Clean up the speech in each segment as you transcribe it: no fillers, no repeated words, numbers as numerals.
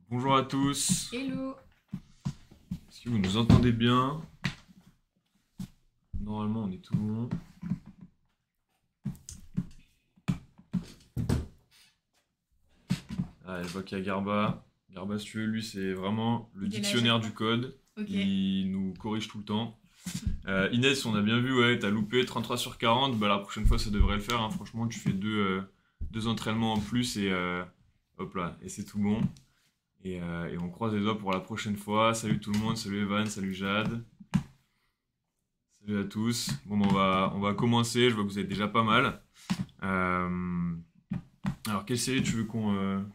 Bonjour à tous. Hello. Est-ce que vous nous entendez bien? Normalement, on est tout bon. Ah, je vois qu'il y a Garba. Garba, si tu veux, lui, c'est vraiment le Il est là à dictionnaire chaque du fois. code. Ok. Il nous corrige tout le temps. Inès, on a bien vu, ouais, t'as loupé 33 sur 40. Bah, la prochaine fois, ça devrait le faire, hein. Franchement, tu fais deux entraînements en plus et hop là, et c'est tout bon. Et on croise les doigts pour la prochaine fois. Salut tout le monde, salut Evan, salut Jade. Salut à tous. Bon, bah, on va commencer. Je vois que vous êtes déjà pas mal. Euh, alors, quelle série tu veux qu'on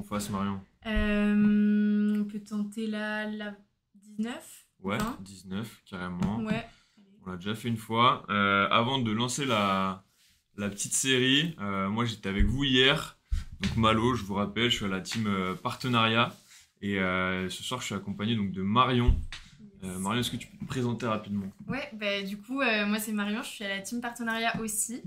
fasse, Marion? On peut tenter la 19, Ouais, 20. 19, carrément. Ouais. Allez. On l'a déjà fait une fois. Avant de lancer la petite série, moi j'étais avec vous hier. Donc, Malo, je vous rappelle, je suis à la team partenariat. Et ce soir, je suis accompagné donc, de Marion. Yes. Marion, est-ce que tu peux te présenter rapidement? Ouais, bah du coup, moi c'est Marion, je suis à la team partenariat aussi.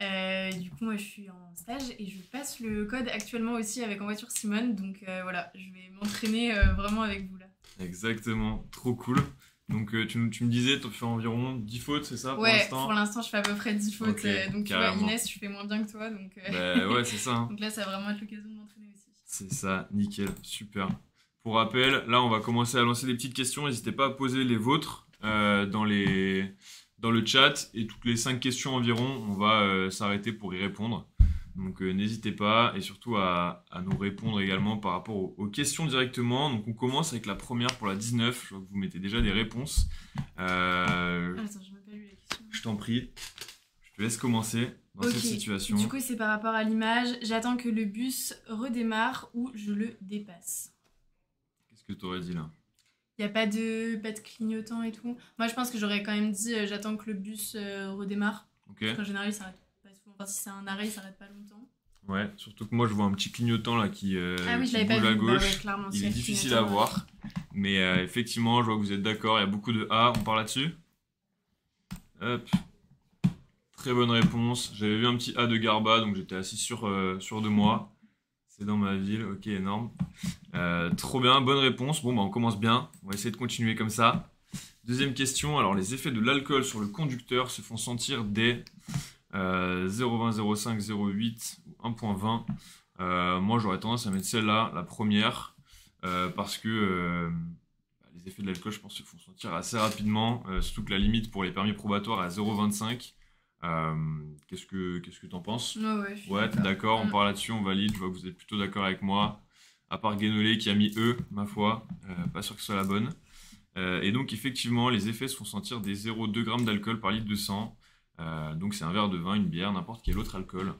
Du coup, moi je suis en stage et je passe le code actuellement aussi avec En Voiture Simone. Donc voilà, je vais m'entraîner vraiment avec vous là. Exactement, trop cool. Donc tu me disais, tu fais environ 10 fautes, c'est ça pour Ouais, pour l'instant? l'instant, je fais à peu près 10 fautes. Ok, Donc tu vois, carrément. Inès, je fais moins bien que toi. Bah ouais, c'est ça, hein. Donc là, ça va vraiment être l'occasion de m'entraîner aussi. C'est ça, nickel, super. Pour rappel, là on va commencer à lancer des petites questions. N'hésitez pas à poser les vôtres dans le chat. Et toutes les 5 questions environ, on va s'arrêter pour y répondre. Donc n'hésitez pas et surtout à nous répondre également par rapport aux questions directement. Donc on commence avec la première pour la 19. Je vois que vous mettez déjà des réponses. Ah, attends, j'ai même pas lu la question. Je t'en prie, je te laisse commencer dans Ok, cette situation. du coup c'est par rapport à l'image. J'attends que le bus redémarre ou je le dépasse. Qu'est-ce que tu aurais dit là? Y a pas de clignotant et tout. Moi je pense que j'aurais quand même dit j'attends que le bus redémarre. Ok? Parce qu'en général il s'arrête pas souvent. Enfin si c'est un arrêt il s'arrête pas longtemps. Ouais, surtout que moi je vois un petit clignotant là Ah oui je qui l'avais pas bouge à vu. Bah ouais gauche. clairement Il s'il y est a le difficile à clignotant. voir. Mais effectivement, je vois que vous êtes d'accord. Il y a beaucoup de A. On part là-dessus. Hop. Très bonne réponse. J'avais vu un petit A de Garba, donc j'étais assis sur de moi. C'est dans ma ville. Ok, énorme. Trop bien, bonne réponse. Bon, bah on commence bien. On va essayer de continuer comme ça. Deuxième question. Alors, les effets de l'alcool sur le conducteur se font sentir dès 0,20, 0,5, 0,8 ou 1,20. Moi, j'aurais tendance à mettre celle-là, la première, parce que les effets de l'alcool, je pense, se font sentir assez rapidement, surtout que la limite pour les permis probatoires est à 0,25. Euh, qu'est-ce que t'en penses? Ouais ouais je suis Ouais, t'es d'accord. d'accord, on part là-dessus, on valide. Je vois que vous êtes plutôt d'accord avec moi. À part Guénolé qui a mis E, ma foi, pas sûr que ce soit la bonne. Et donc, effectivement, les effets se font sentir des 0,2 grammes d'alcool par litre de sang. Donc, c'est un verre de vin, une bière, n'importe quel autre alcool.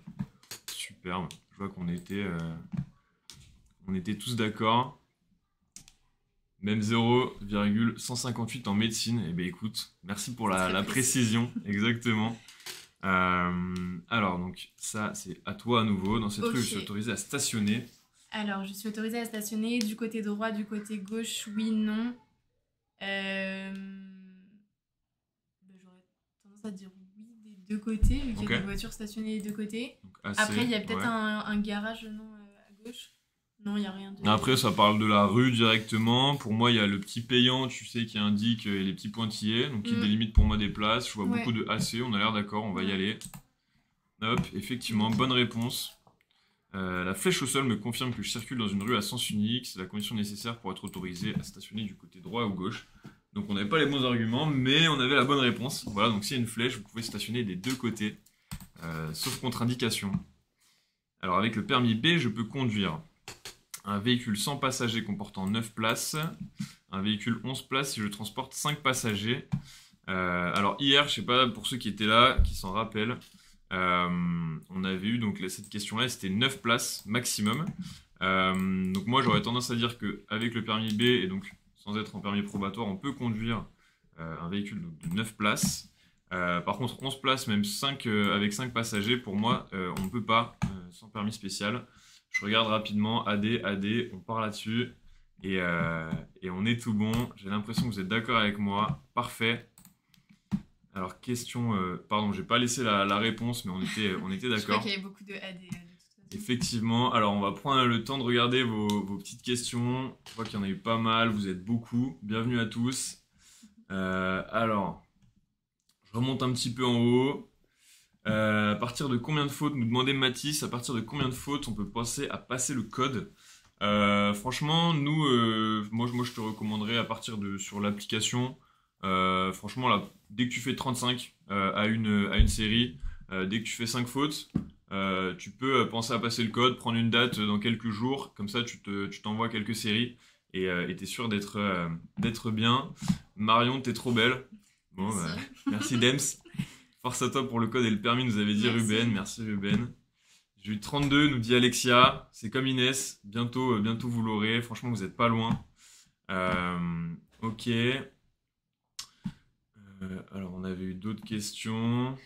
Superbe. Je vois qu'on était tous d'accord. Même 0,158 en médecine. Eh bien, écoute, merci pour C'est la, très la précis. précision. Exactement. Alors, donc, ça, c'est à toi à nouveau. Dans cette rue, je suis Ok. autorisé à stationner. Alors je suis autorisée à stationner du côté droit, du côté gauche, oui, non. Euh... bah, j'aurais tendance à dire oui des deux côtés, vu qu'il y Ok. a des voitures stationnées des deux côtés. Donc, assez. Après, il y a peut-être Ouais. un garage, non, à gauche. Non, il n'y a rien de... Après, ça parle de la rue directement. Pour moi, il y a le petit payant, tu sais, qui indique les petits pointillés, donc qui Mm. délimite pour moi des places. Je vois Ouais. beaucoup de AC, on a l'air d'accord, on va y Ouais. aller. Hop, effectivement, bonne réponse. La flèche au sol me confirme que je circule dans une rue à sens unique. C'est la condition nécessaire pour être autorisé à stationner du côté droit ou gauche. Donc on n'avait pas les bons arguments, mais on avait la bonne réponse. Voilà, donc s'il y a une flèche, vous pouvez stationner des deux côtés, sauf contre-indication. Alors avec le permis B, je peux conduire un véhicule sans passagers comportant 9 places, un véhicule 11 places si je transporte 5 passagers. Alors hier, je sais pas, pour ceux qui étaient là, qui s'en rappellent, on avait eu donc cette question-là, c'était 9 places maximum. Donc moi j'aurais tendance à dire qu'avec le permis B et donc sans être en permis probatoire, on peut conduire un véhicule donc, de 9 places. Par contre 11 places, même 5 avec 5 passagers, pour moi on ne peut pas sans permis spécial. Je regarde rapidement, AD, AD, on part là-dessus et on est tout bon. J'ai l'impression que vous êtes d'accord avec moi, parfait. Alors question, pardon, j'ai pas laissé la réponse mais on était Je crois d'accord. qu'il y avait beaucoup de AD, de toute façon. Effectivement. Alors, on va prendre le temps de regarder vos petites questions. Je vois qu'il y en a eu pas mal. Vous êtes beaucoup. Bienvenue à tous. Alors, je remonte un petit peu en haut. À partir de combien de fautes, nous demandait Mathis, à partir de combien de fautes on peut penser à passer le code? Franchement, nous, moi, je te recommanderais à partir de sur l'application. Franchement, là, dès que tu fais 35 à une série, dès que tu fais 5 fautes, tu peux penser à passer le code, prendre une date dans quelques jours, comme ça tu t'envoies quelques séries et t'es sûr d'être bien. Marion, t'es trop belle. Bon, Merci. merci Dems. Force à toi pour le code et le permis, nous avait dit Merci. Ruben. Merci Ruben. J'ai eu 32, nous dit Alexia. C'est comme Inès. Bientôt vous l'aurez. Franchement, vous n'êtes pas loin. Ok. Alors, on avait eu d'autres questions.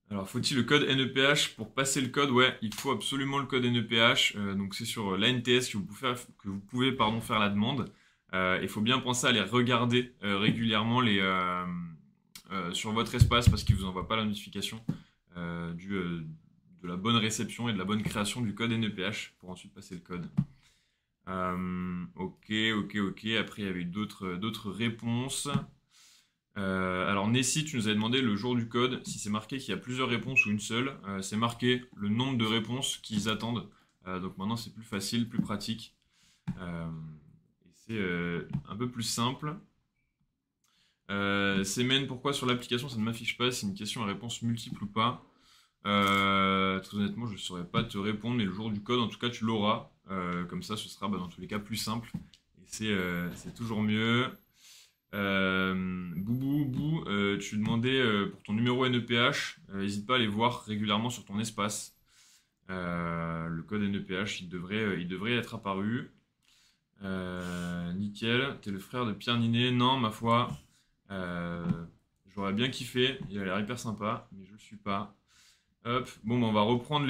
Alors, faut-il le code NEPH pour passer le code? Ouais, il faut absolument le code NEPH. Donc, c'est sur l'ANTS que vous pouvez faire la demande. Il faut bien penser à les regarder régulièrement sur votre espace parce qu'ils ne vous envoient pas la notification de la bonne réception et de la bonne création du code NEPH pour ensuite passer le code. Ok. Après, il y avait eu d'autres réponses. Alors Nessie, tu nous avais demandé le jour du code, si c'est marqué qu'il y a plusieurs réponses ou une seule. C'est marqué le nombre de réponses qu'ils attendent. Donc maintenant c'est plus facile, plus pratique. Et c'est un peu plus simple. Semen, pourquoi sur l'application ça ne m'affiche pas? C'est une question à réponse multiple ou pas? Très honnêtement je ne saurais pas te répondre, mais le jour du code en tout cas tu l'auras. Comme ça ce sera dans tous les cas plus simple. Et c'est toujours mieux. Boubou, tu demandais pour ton numéro NEPH, n'hésite pas à les voir régulièrement sur ton espace. Le code NEPH, il devrait être apparu. Nickel, t'es le frère de Pierre Ninet? Non, ma foi, j'aurais bien kiffé, il a l'air hyper sympa, mais je le suis pas. Hop, bon, on va reprendre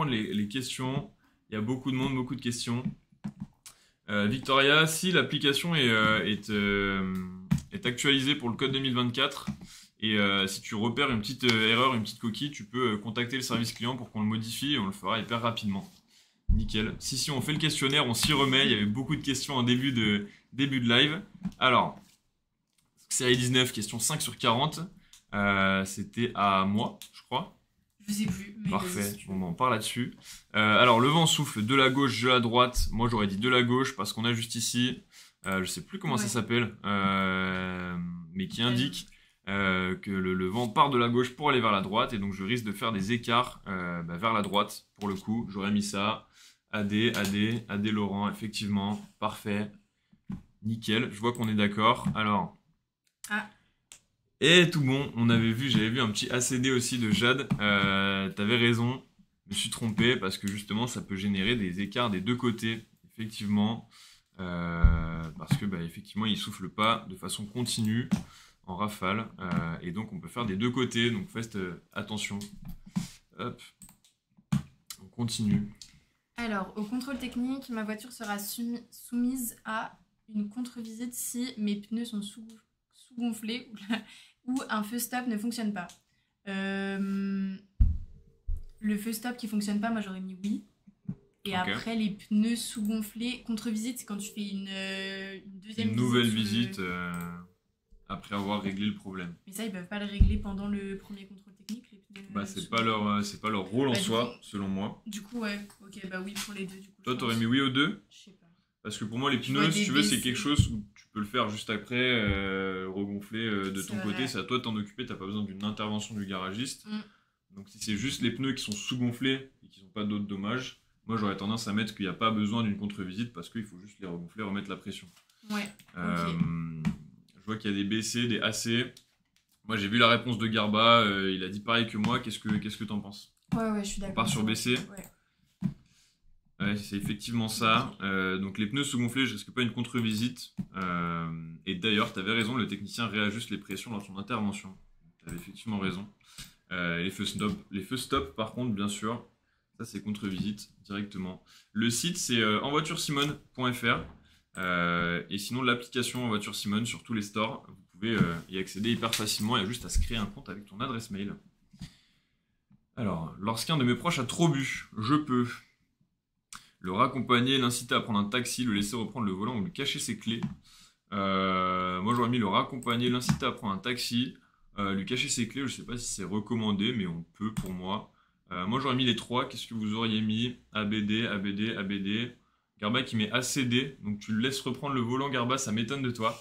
les questions. Il y a beaucoup de monde, beaucoup de questions. Victoria, si l'application est actualisée pour le code 2024 et si tu repères une petite erreur, une petite coquille, tu peux contacter le service client pour qu'on le modifie et on le fera hyper rapidement. Nickel. Si on fait le questionnaire, on s'y remet. Il y avait beaucoup de questions en début de live. Alors, série 19, question 5 sur 40. C'était à moi, je crois. Je sais plus. Mais Parfait, on parle là-dessus. Alors, le vent souffle de la gauche, de la droite. Moi, j'aurais dit de la gauche parce qu'on a juste ici, je sais plus comment ça s'appelle, mais qui indique que le vent part de la gauche pour aller vers la droite. Et donc, je risque de faire des écarts vers la droite. Pour le coup, j'aurais mis ça. AD Laurent, effectivement. Parfait. Nickel, je vois qu'on est d'accord. Alors... Et tout bon, j'avais vu un petit ACD aussi de Jade. T'avais raison, je me suis trompé parce que justement ça peut générer des écarts des deux côtés, effectivement. Parce que effectivement il souffle pas de façon continue en rafale. Et donc on peut faire des deux côtés, donc faites attention. Hop, on continue. Alors, au contrôle technique, ma voiture sera soumise à une contre-visite si mes pneus sont sous-gonflés ou un feu stop ne fonctionne pas. Le feu stop qui fonctionne pas, moi j'aurais mis oui. Et après, les pneus sous-gonflés, contre-visite, c'est quand tu fais une deuxième visite. Une nouvelle visite après avoir réglé le problème. Mais ça, ils peuvent pas le régler pendant le premier contrôle technique, les pneus. C'est pas leur rôle en soi, selon moi. Du coup, ouais, ok, oui pour les deux. Du coup, toi, t'aurais mis oui aux deux? Je sais pas. Parce que pour moi, les pneus, si tu veux, c'est quelque chose où tu peux le faire juste après, regonfler de ton côté. C'est à toi de t'en occuper, t'as pas besoin d'une intervention du garagiste. Donc si c'est juste les pneus qui sont sous-gonflés et qui n'ont pas d'autres dommages, moi j'aurais tendance à mettre qu'il n'y a pas besoin d'une contre-visite parce qu'il faut juste les regonfler, remettre la pression. Ouais. Je vois qu'il y a des BC, des AC. Moi j'ai vu la réponse de Garba, il a dit pareil que moi. Qu'est-ce que t'en penses? Ouais, je suis d'accord. On part sur BC. Ouais, c'est effectivement ça. Donc les pneus sous-gonflés, je risque pas une contre-visite. Et d'ailleurs, tu avais raison, le technicien réajuste les pressions dans son intervention. Tu avais effectivement raison. Les feux stop, par contre, bien sûr, ça c'est contre-visite directement. Le site c'est envoituresimone.fr et sinon l'application Envoiture Simone sur tous les stores, vous pouvez y accéder hyper facilement. Il y a juste à se créer un compte avec ton adresse mail. Alors, lorsqu'un de mes proches a trop bu, je peux le raccompagner, l'inciter à prendre un taxi, le laisser reprendre le volant ou lui cacher ses clés. Moi, j'aurais mis le raccompagner, l'inciter à prendre un taxi, lui cacher ses clés. Je sais pas si c'est recommandé, mais on peut pour moi. Moi, j'aurais mis les trois. Qu'est-ce que vous auriez mis? ABD, ABD, ABD. Garba qui met ACD. Donc, tu le laisses reprendre le volant, Garba, ça m'étonne de toi.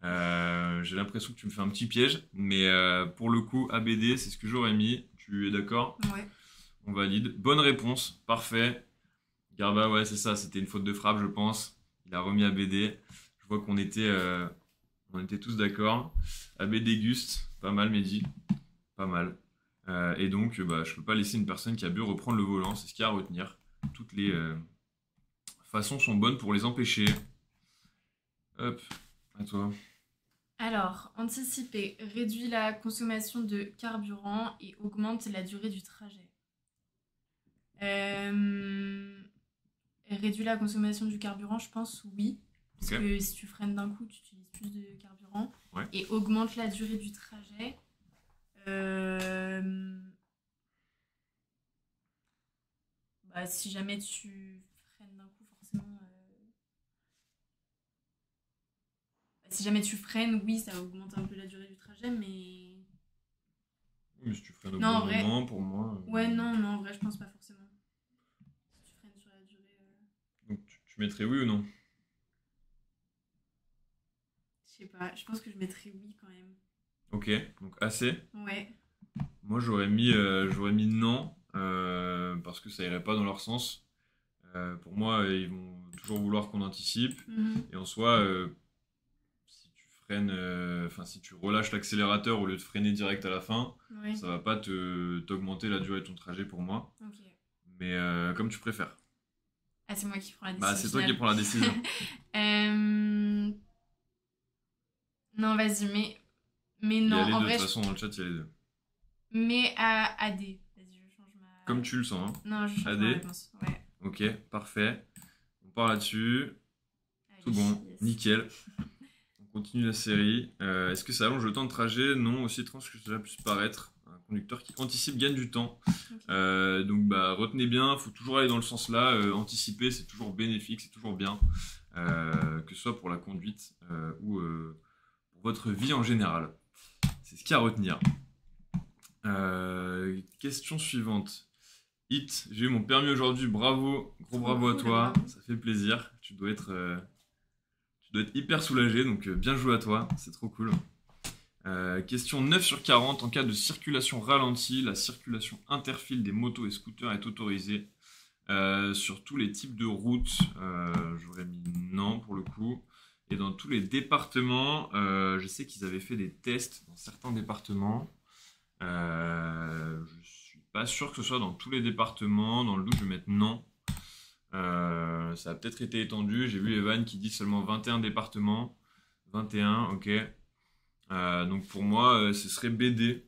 J'ai l'impression que tu me fais un petit piège. Mais pour le coup, ABD, c'est ce que j'aurais mis. Tu es d'accord? Ouais. On valide. Bonne réponse. Parfait. Garba, ouais, c'est ça. C'était une faute de frappe, je pense. Il a remis ABD. Je vois on était tous d'accord. ABD Guste. Pas mal, Mehdi. Pas mal. Et donc, je peux pas laisser une personne qui a bu reprendre le volant. C'est ce qu'il y a à retenir. Toutes les façons sont bonnes pour les empêcher. Hop, à toi. Alors, anticiper, réduit la consommation de carburant et augmente la durée du trajet. Réduit la consommation du carburant, je pense oui. Parce Ok. que si tu freines d'un coup, tu utilises plus de carburant. Ouais. Et augmente la durée du trajet. Si jamais tu freines d'un coup, forcément. Si jamais tu freines, oui, ça augmente un peu la durée du trajet, mais. Mais si tu freines au Non, en bon vrai. moment, pour moi. Ouais, non, en vrai, je pense pas forcément. Si tu freines sur la durée. Donc, tu mettrais oui ou non? Je sais pas, je pense que je mettrais oui quand même. Ok, donc assez. Ouais. Moi, j'aurais mis non, parce que ça irait pas dans leur sens. Pour moi, ils vont toujours vouloir qu'on anticipe. Mhm. Et en soi, si tu freines, si tu relâches l'accélérateur au lieu de freiner direct à la fin, Ouais. ça va pas t'augmenter la durée de ton trajet pour moi. Ok. Mais comme tu préfères. Ah, c'est moi qui prends la Bah, décision c'est toi qui finale. prends la décision. Non, vas-y, mais Il y non, a les en deux, de vrai, toute façon, dans le chat, il y a les deux. mais à AD. Vas-y, je change ma. Comme tu le sens, hein. Non, je change AD. ma réponse. Ouais. Ok, parfait. On part là-dessus. Tout Allez, bon, yes. nickel. On continue la série. Est-ce que ça allonge le temps de trajet? Non, aussi étrange que cela puisse paraître. Un conducteur qui anticipe gagne du temps. Ok. Donc retenez bien, il faut toujours aller dans le sens là. Anticiper, c'est toujours bénéfique, c'est toujours bien. Que ce soit pour la conduite ou pour votre vie en général. C'est ce qu'il y a à retenir. Question suivante. Hit, j'ai eu mon permis aujourd'hui, bravo, gros bravo à Cool, toi, bravo. ça fait plaisir. Tu dois être hyper soulagé, donc bien joué à toi, c'est trop cool. Question 9 sur 40, en cas de circulation ralentie, la circulation interfile des motos et scooters est autorisée sur tous les types de routes. J'aurais mis non pour le coup. Et dans tous les départements, je sais qu'ils avaient fait des tests dans certains départements. Je suis pas sûr que ce soit dans tous les départements. Dans le doute, je vais mettre non. Ça a peut-être été étendu. J'ai vu Evan qui dit seulement 21 départements. 21, ok. Donc pour moi, ce serait BD.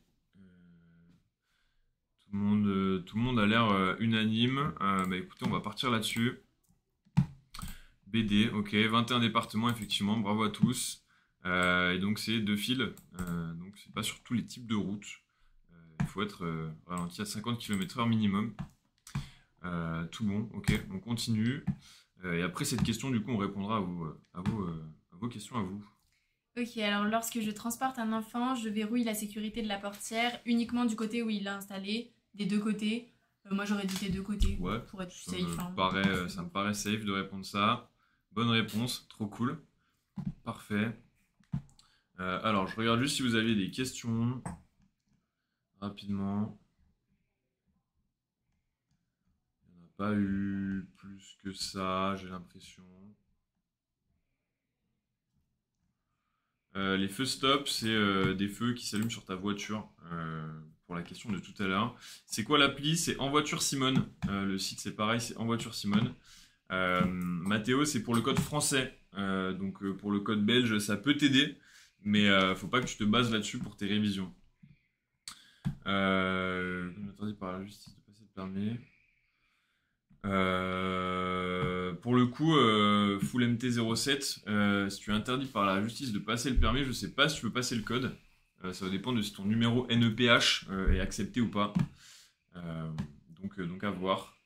Tout le monde a l'air unanime. Écoutez, on va partir là-dessus. BD, ok. 21 départements, effectivement. Bravo à tous. Et donc c'est deux fils. Donc c'est pas sur tous les types de routes. Il faut être ralenti à 50 km/h minimum. Tout bon, ok, on continue. Et après cette question, du coup, on répondra à vos questions à vous. Ok, alors lorsque je transporte un enfant, je verrouille la sécurité de la portière uniquement du côté où il l'a installé, des deux côtés. Moi j'aurais dit des deux côtés Ouais, pour être ça safe. ça me paraît safe de répondre ça. Bonne réponse, trop cool. Parfait. Alors, je regarde juste si vous aviez des questions. Rapidement. Il n'y en a pas eu plus que ça, j'ai l'impression. Les feux stop, c'est des feux qui s'allument sur ta voiture. Pour la question de tout à l'heure. C'est quoi l'appli? C'est En Voiture Simone. Le site, c'est pareil, c'est En Voiture Simone. Mathéo, c'est pour le code français. Donc pour le code belge, ça peut t'aider. Mais faut pas que tu te bases là-dessus pour tes révisions. On est interdit par la justice de passer le permis. Pour le coup, Full MT07, si tu es interdit par la justice de passer le permis, je sais pas si tu peux passer le code. Ça va dépendre de si ton numéro NEPH est accepté ou pas. Euh, donc à voir.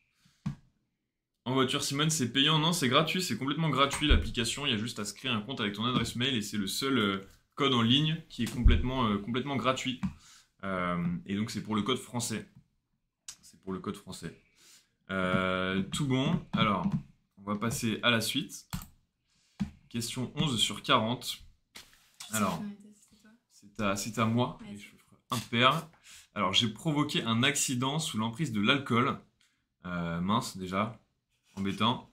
En voiture Simone, c'est payant? Non, c'est gratuit, c'est complètement gratuit l'application. Il y a juste à se créer un compte avec ton adresse mail et c'est le seul code en ligne qui est complètement gratuit. Et donc c'est pour le code français. C'est pour le code français. Tout bon. Alors, on va passer à la suite. Question 11 sur 40. Alors, c'est à moi. Et je ferai impair. Alors, j'ai provoqué un accident sous l'emprise de l'alcool. Mince, déjà. Embêtant.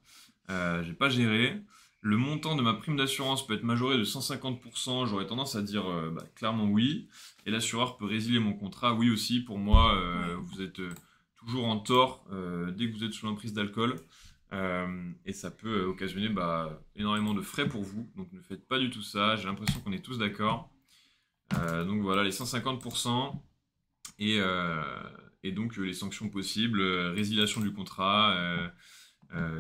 J'ai pas géré. Le montant de ma prime d'assurance peut être majoré de 150%. J'aurais tendance à dire clairement oui. Et l'assureur peut résilier mon contrat. Oui aussi. Pour moi, vous êtes toujours en tort dès que vous êtes sous l'emprise d'alcool. Et ça peut occasionner énormément de frais pour vous. Donc ne faites pas du tout ça. J'ai l'impression qu'on est tous d'accord. Donc voilà, les 150%. Et donc les sanctions possibles. Résiliation du contrat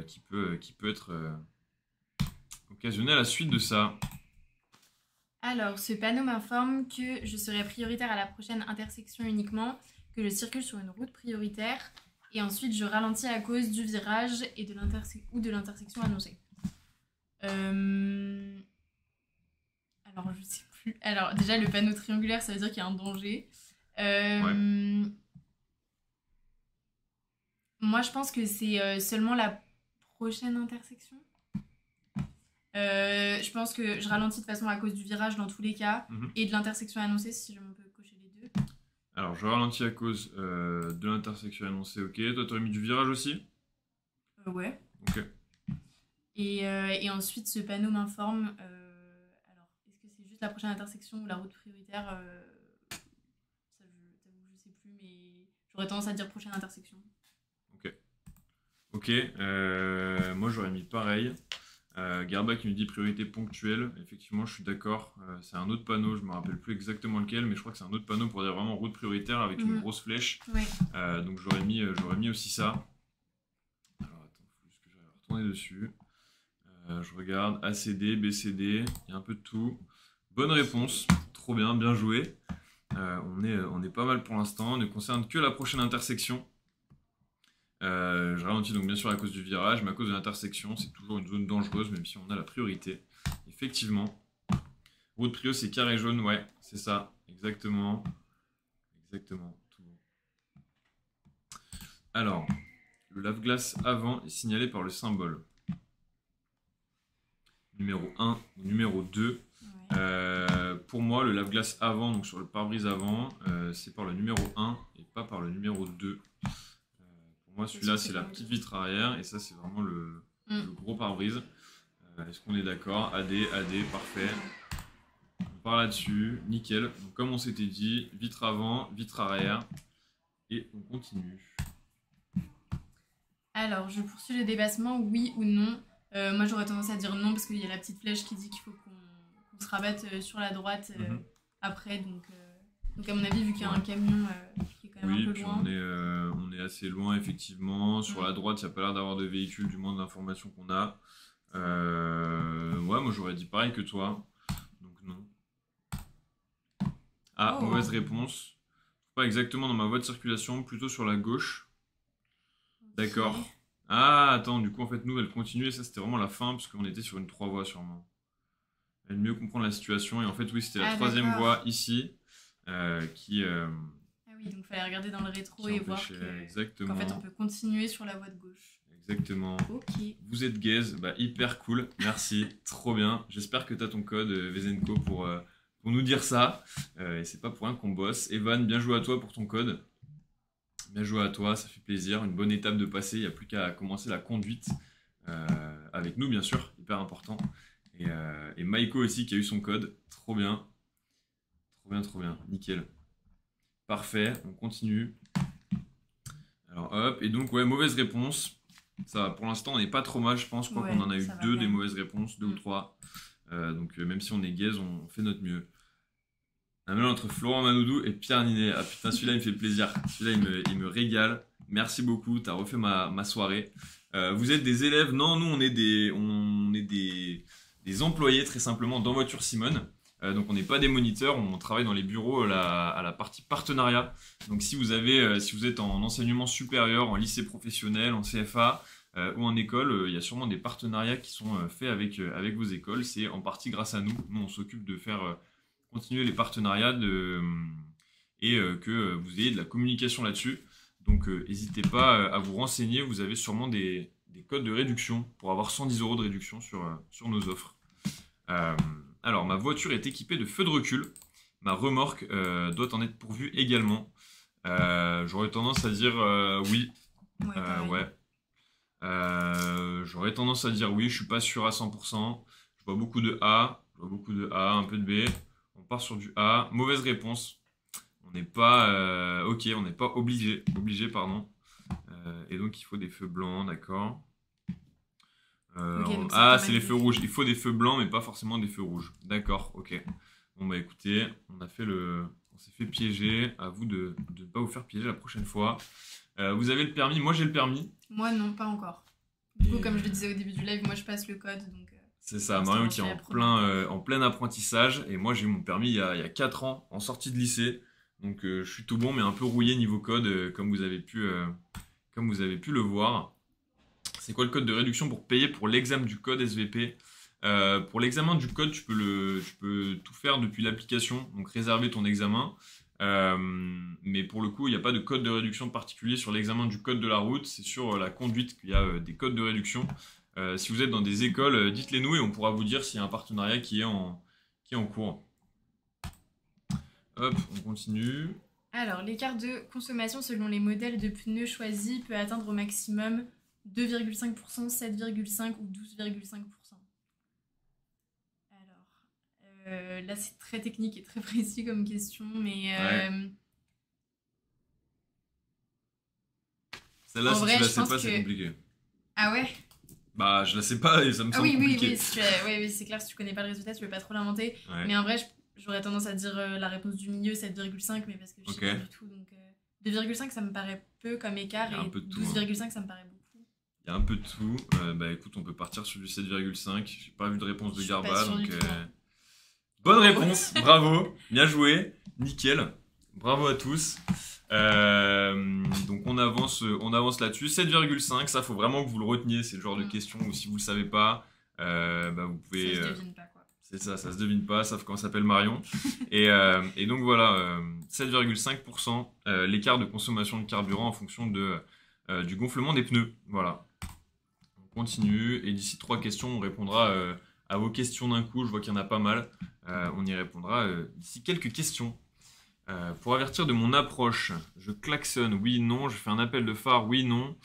qui peut être occasionnée à la suite de ça. Alors, ce panneau m'informe que je serai prioritaire à la prochaine intersection uniquement, que je circule sur une route prioritaire, et ensuite je ralentis à cause du virage et de l'intersection annoncée. Alors, je sais plus. Alors, déjà, le panneau triangulaire, ça veut dire qu'il y a un danger. Moi, je pense que c'est seulement la prochaine intersection. Je pense que je ralentis de toute façon à cause du virage dans tous les cas et de l'intersection annoncée si on peut cocher les deux. Alors, je ralentis à cause de l'intersection annoncée, ok. Toi, t'aurais mis du virage aussi? Ouais. Ok. Et ensuite, ce panneau m'informe. Alors, est-ce que c'est juste la prochaine intersection ou la route prioritaire ça, je sais plus, mais j'aurais tendance à dire prochaine intersection. Ok. Moi, j'aurais mis pareil. Garba qui nous dit priorité ponctuelle. Effectivement, je suis d'accord. C'est un autre panneau, je me rappelle plus exactement lequel, mais je crois que c'est un autre panneau pour dire vraiment route prioritaire avec une grosse flèche. Ouais. Donc j'aurais mis aussi ça. Alors attends, faut juste que j'aille retourner dessus. Je regarde ACD, BCD, il y a un peu de tout. Bonne réponse, trop bien, bien joué. On est pas mal pour l'instant. On ne concerne que la prochaine intersection. Je ralentis donc bien sûr à cause du virage, mais à cause de l'intersection, c'est toujours une zone dangereuse, même si on a la priorité. Effectivement. Route prio, c'est carré jaune, ouais, c'est ça, exactement. Exactement, tout bon. Alors, le lave-glace avant est signalé par le symbole. Numéro 1, numéro 2. Ouais. Pour moi, le lave-glace avant, donc sur le pare-brise avant, c'est par le numéro 1 et pas par le numéro 2. Moi, celui-là, c'est la petite vitre arrière et ça, c'est vraiment le gros pare-brise. Est-ce qu'on est d'accord? AD, parfait. On part là-dessus, nickel. Donc, comme on s'était dit, vitre avant, vitre arrière et on continue. Alors, je poursuis le dépassement, oui ou non? Moi, j'aurais tendance à dire non parce qu'il y a la petite flèche qui dit qu'il faut qu'on se rabatte sur la droite après. Donc, à mon avis, vu qu'il y a un camion qui est quand même un peu loin. On est assez loin, effectivement. Sur la droite, il n'y a pas l'air d'avoir de véhicule, du moins de l'information qu'on a. Ouais, moi j'aurais dit pareil que toi. Donc non. Ah, mauvaise réponse. Pas exactement dans ma voie de circulation, plutôt sur la gauche. D'accord. Okay. Ah, attends, du coup, en fait, nous, elle continuait. Ça, c'était vraiment la fin, parce qu'on était sur une 3 voies, sûrement. Elle mieux comprendre la situation. Et en fait, oui, c'était la troisième voie ici. Qui... Ah oui, donc il fallait regarder dans le rétro et voir qu'en fait, on peut continuer sur la voie de gauche. Exactement. Ok. Vous êtes gaze, hyper cool. Merci, trop bien. J'espère que tu as ton code Vezenco pour nous dire ça. Et c'est pas pour rien qu'on bosse. Evan, bien joué à toi pour ton code. Bien joué à toi, ça fait plaisir. Une bonne étape de passer. Il n'y a plus qu'à commencer la conduite. Avec nous, bien sûr, hyper important. Et Maïko aussi qui a eu son code. Trop bien. Trop bien, nickel. Parfait, on continue. Alors hop, et donc ouais, mauvaise réponse. Ça, pour l'instant, on n'est pas trop mal, je pense. Je crois qu'on en a eu 2 des mauvaises réponses, 2 ou 3. Donc même si on est gaze, on fait notre mieux. Un mélange entre Florent Manoudou et Pierre Ninet. Ah putain, celui-là, il me fait plaisir. Celui-là, il me régale. Merci beaucoup, t'as refait ma soirée. Vous êtes des élèves? Non, nous, on est des employés, très simplement, dans Voiture Simone. Donc on n'est pas des moniteurs, on travaille dans les bureaux à la partie partenariat. Donc si vous êtes en enseignement supérieur, en lycée professionnel, en CFA ou en école, il y a sûrement des partenariats qui sont faits avec vos écoles. C'est en partie grâce à nous. Nous, on s'occupe de faire continuer les partenariats et que vous ayez de la communication là-dessus. Donc n'hésitez pas à vous renseigner. Vous avez sûrement des codes de réduction pour avoir 110 € de réduction sur nos offres. Alors, ma voiture est équipée de feux de recul. Ma remorque doit en être pourvue également. J'aurais tendance à dire oui. Ouais, pareil. Ouais. J'aurais tendance à dire oui, je suis pas sûr à 100%. Je vois beaucoup de A, un peu de B. On part sur du A. Mauvaise réponse. On n'est pas ok, on n'est pas obligé, pardon. Et donc il faut des feux blancs, d'accord. Ok, donc C'est les feux rouges. Il faut des feux blancs, mais pas forcément des feux rouges. D'accord, ok. Bon bah écoutez, on s'est fait piéger. À vous de ne pas vous faire piéger la prochaine fois. Vous avez le permis. Moi j'ai le permis. Moi, non, pas encore. Du coup, Et, comme je le disais au début du live, moi je passe le code. Donc, c'est ça, pour l'instant, Marion j'en qui est suis à la première. en plein apprentissage. Et moi j'ai eu mon permis il y a 4 ans, en sortie de lycée. Donc je suis tout bon, mais un peu rouillé niveau code, comme vous avez pu le voir. C'est quoi le code de réduction pour payer pour l'examen du code SVP? Pour l'examen du code, tu peux tout faire depuis l'application, donc réserver ton examen. Mais pour le coup, il n'y a pas de code de réduction particulier sur l'examen du code de la route. C'est sur la conduite qu'il y a des codes de réduction. Si vous êtes dans des écoles, dites-les nous et on pourra vous dire s'il y a un partenariat qui est en cours. Hop, on continue. Alors, l'écart de consommation selon les modèles de pneus choisis peut atteindre au maximum 2,5%, 7,5% ou 12,5%. Alors, là, c'est très technique et très précis comme question, mais Ouais. Celle-là, en si vrai, tu la je sais pense pas, c'est que... compliqué. Ah ouais? Bah, je la sais pas et ça me Ah semble oui, oui, compliqué. oui, oui, oui, c'est clair, si tu connais pas le résultat, tu peux pas trop l'inventer. Ouais. Mais en vrai, j'aurais tendance à dire la réponse du milieu, 7,5, mais parce que je sais Ok. pas du tout. Donc, 2,5, ça me paraît peu comme écart, Il y a un et peu de tout, hein. 12,5, ça me paraît beaucoup. Il y a un peu de tout. Bah écoute, on peut partir sur du 7,5. J'ai pas vu de réponse de Je suis pas Garba, sûre donc du tout, hein. bonne Oh. réponse, bravo, bien joué, nickel, bravo à tous. Donc on avance là-dessus. 7,5, ça faut vraiment que vous le reteniez. C'est le genre de question où si vous le savez pas, bah vous pouvez. Ça se devine pas, quoi. C'est ça se devine pas, sauf quand on s'appelle Marion. Et donc voilà, 7,5% l'écart de consommation de carburant en fonction du gonflement des pneus. Voilà. On continue et d'ici 3 questions, on répondra à vos questions d'un coup. Je vois qu'il y en a pas mal. On y répondra d'ici quelques questions. Pour avertir de mon approche, je klaxonne, oui, non. Je fais un appel de phare, oui, non.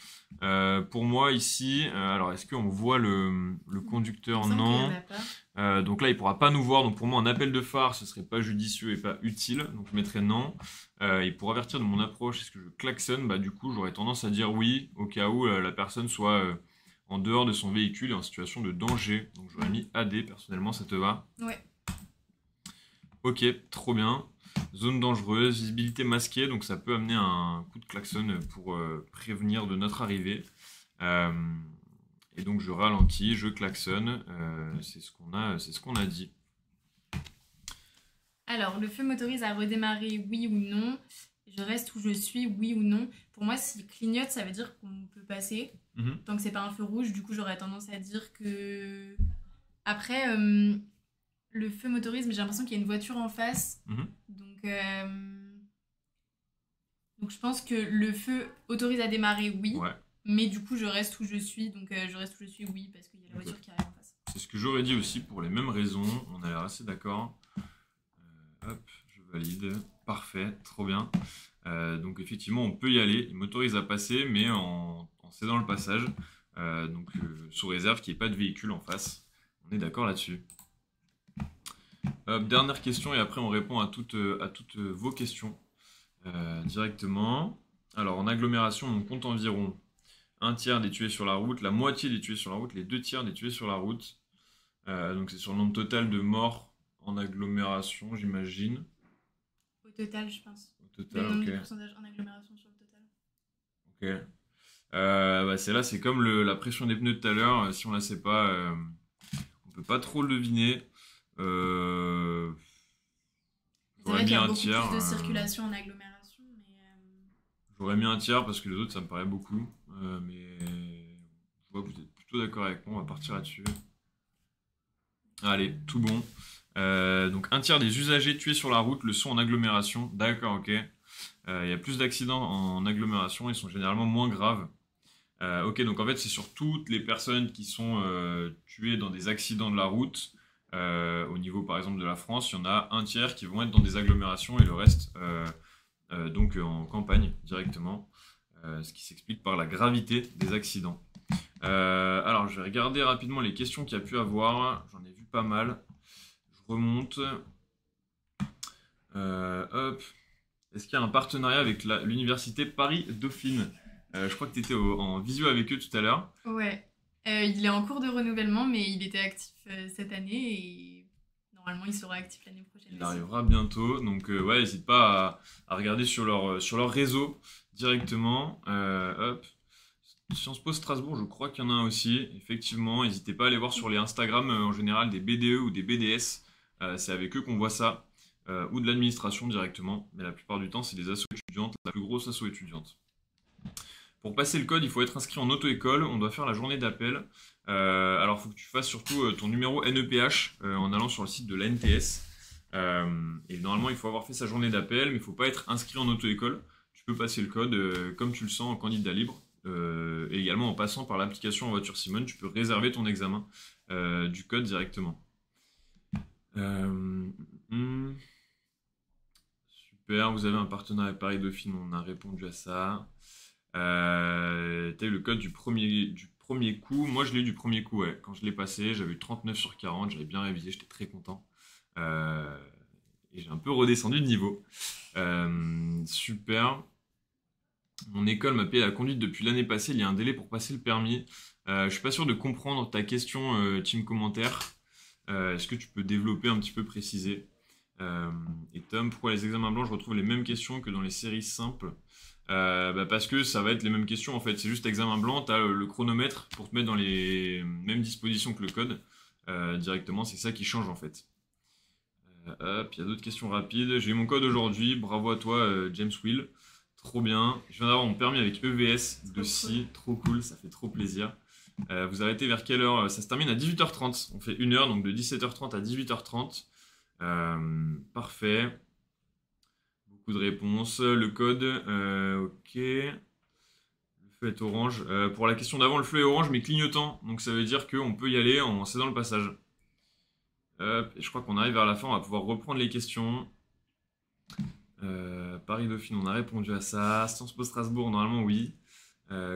Pour moi, ici, alors est-ce qu'on voit le conducteur? Il me semble qu'il y Non. en a pas. Donc là, il pourra pas nous voir. Donc pour moi, un appel de phare, ce serait pas judicieux et pas utile. Donc je mettrais non. Et pour avertir de mon approche, est-ce que je klaxonne? Bah du coup, j'aurais tendance à dire oui, au cas où la personne soit en dehors de son véhicule et en situation de danger. Donc j'aurais mis AD, personnellement, ça te va? Ouais. Ok, trop bien. Zone dangereuse, visibilité masquée, donc ça peut amener un coup de klaxon pour prévenir de notre arrivée. Et donc je ralentis, je klaxonne, c'est ce qu'on a dit. Alors, le feu m'autorise à redémarrer, oui ou non. Je reste où je suis, oui ou non. Pour moi, s'il clignote, ça veut dire qu'on peut passer. Tant que c'est pas un feu rouge, du coup, j'aurais tendance à dire que... Après, le feu m'autorise, mais j'ai l'impression qu'il y a une voiture en face. Donc je pense que le feu autorise à démarrer, oui. Ouais. Mais du coup, je reste où je suis. Donc je reste où je suis, oui, parce qu'il y a la voiture qui arrive en face. C'est ce que j'aurais dit aussi pour les mêmes raisons. On a l'air assez d'accord. Hop, je valide. Parfait, trop bien. Donc effectivement, on peut y aller. Il m'autorise à passer, mais en cédant le passage. Donc sous réserve qu'il n'y ait pas de véhicule en face. On est d'accord là-dessus. Dernière question et après on répond à toutes vos questions directement. Alors en agglomération, on compte environ un tiers des tués sur la route, la moitié des tués sur la route, les 2 tiers des tués sur la route. Donc c'est sur le nombre total de morts en agglomération, j'imagine. Au total, je pense. Au total, Le nombre ok. de pourcentage en agglomération sur le total. Ok. Bah c'est comme la pression des pneus de tout à l'heure. Si on la sait pas, on peut pas trop le deviner. Euh, C'est J'aurais vrai qu'il mis y a un beaucoup tiers. plus de circulation en agglomération, mais J'aurais mis un tiers parce que les autres, ça me paraît beaucoup. Mais je vois que vous êtes plutôt d'accord avec moi, on va partir là-dessus. Allez, tout bon. Donc un tiers des usagers tués sur la route le sont en agglomération. D'accord, ok. Il y a plus d'accidents en agglomération, ils sont généralement moins graves. Ok, donc en fait, c'est sur toutes les personnes qui sont tuées dans des accidents de la route. Au niveau, par exemple, de la France, il y en a un tiers qui vont être dans des agglomérations et le reste, donc en campagne directement. Ce qui s'explique par la gravité des accidents. Alors, je vais regarder rapidement les questions qu'il y a pu avoir. J'en ai vu pas mal. Je remonte. Hop. Est-ce qu'il y a un partenariat avec l'université Paris-Dauphine? Je crois que tu étais en visio avec eux tout à l'heure. ouais. Il est en cours de renouvellement, mais il était actif cette année et normalement il sera actif l'année prochaine Il aussi. arrivera bientôt. Donc, ouais, n'hésite pas à regarder sur leur réseau directement. Hop. Sciences Po Strasbourg, je crois qu'il y en a un aussi. Effectivement, n'hésitez pas à aller voir sur les Instagram en général des BDE ou des BDS. C'est avec eux qu'on voit ça. Ou de l'administration directement. Mais la plupart du temps, c'est des assos étudiantes, la plus grosse asso étudiante. Pour passer le code, il faut être inscrit en auto-école. On doit faire la journée d'appel. Alors, il faut que tu fasses surtout ton numéro NEPH en allant sur le site de l'ANTS. Et normalement, il faut avoir fait sa journée d'appel, mais il ne faut pas être inscrit en auto-école. Tu peux passer le code comme tu le sens en candidat libre. Et également, en passant par l'application en voiture Simone, tu peux réserver ton examen du code directement. Super, vous avez un partenariat avec Paris-Dauphine, on a répondu à ça. T'as eu le code du premier coup. Moi, je l'ai eu du premier coup, ouais. Quand je l'ai passé, j'avais eu 39 sur 40, j'avais bien révisé, j'étais très content. Et j'ai un peu redescendu de niveau. Super. Mon école m'a payé la conduite depuis l'année passée, il y a un délai pour passer le permis. Je suis pas sûr de comprendre ta question, team commentaire. Est-ce que tu peux développer un petit peu préciser? Et Tom, pourquoi les examens blancs, je retrouve les mêmes questions que dans les séries simples? Parce que ça va être les mêmes questions en fait. C'est juste examen blanc, tu as le chronomètre pour te mettre dans les mêmes dispositions que le code. Directement, c'est ça qui change en fait. Hop, il y a d'autres questions rapides. J'ai eu mon code aujourd'hui, bravo à toi James Will. Trop bien. Je viens d'avoir mon permis avec EVS de SCI, trop cool, ça fait trop plaisir. Vous arrêtez vers quelle heure? Ça se termine à 18h30. On fait 1 heure, donc de 17h30 à 18h30. Parfait. Beaucoup de réponses. Le code, ok. Le feu est orange. Pour la question d'avant, le feu est orange mais clignotant. Donc ça veut dire qu'on peut y aller en cédant le passage. Hop, et je crois qu'on arrive vers la fin, on va pouvoir reprendre les questions. Paris-Dauphine, on a répondu à ça. Sciences Po Strasbourg, normalement oui.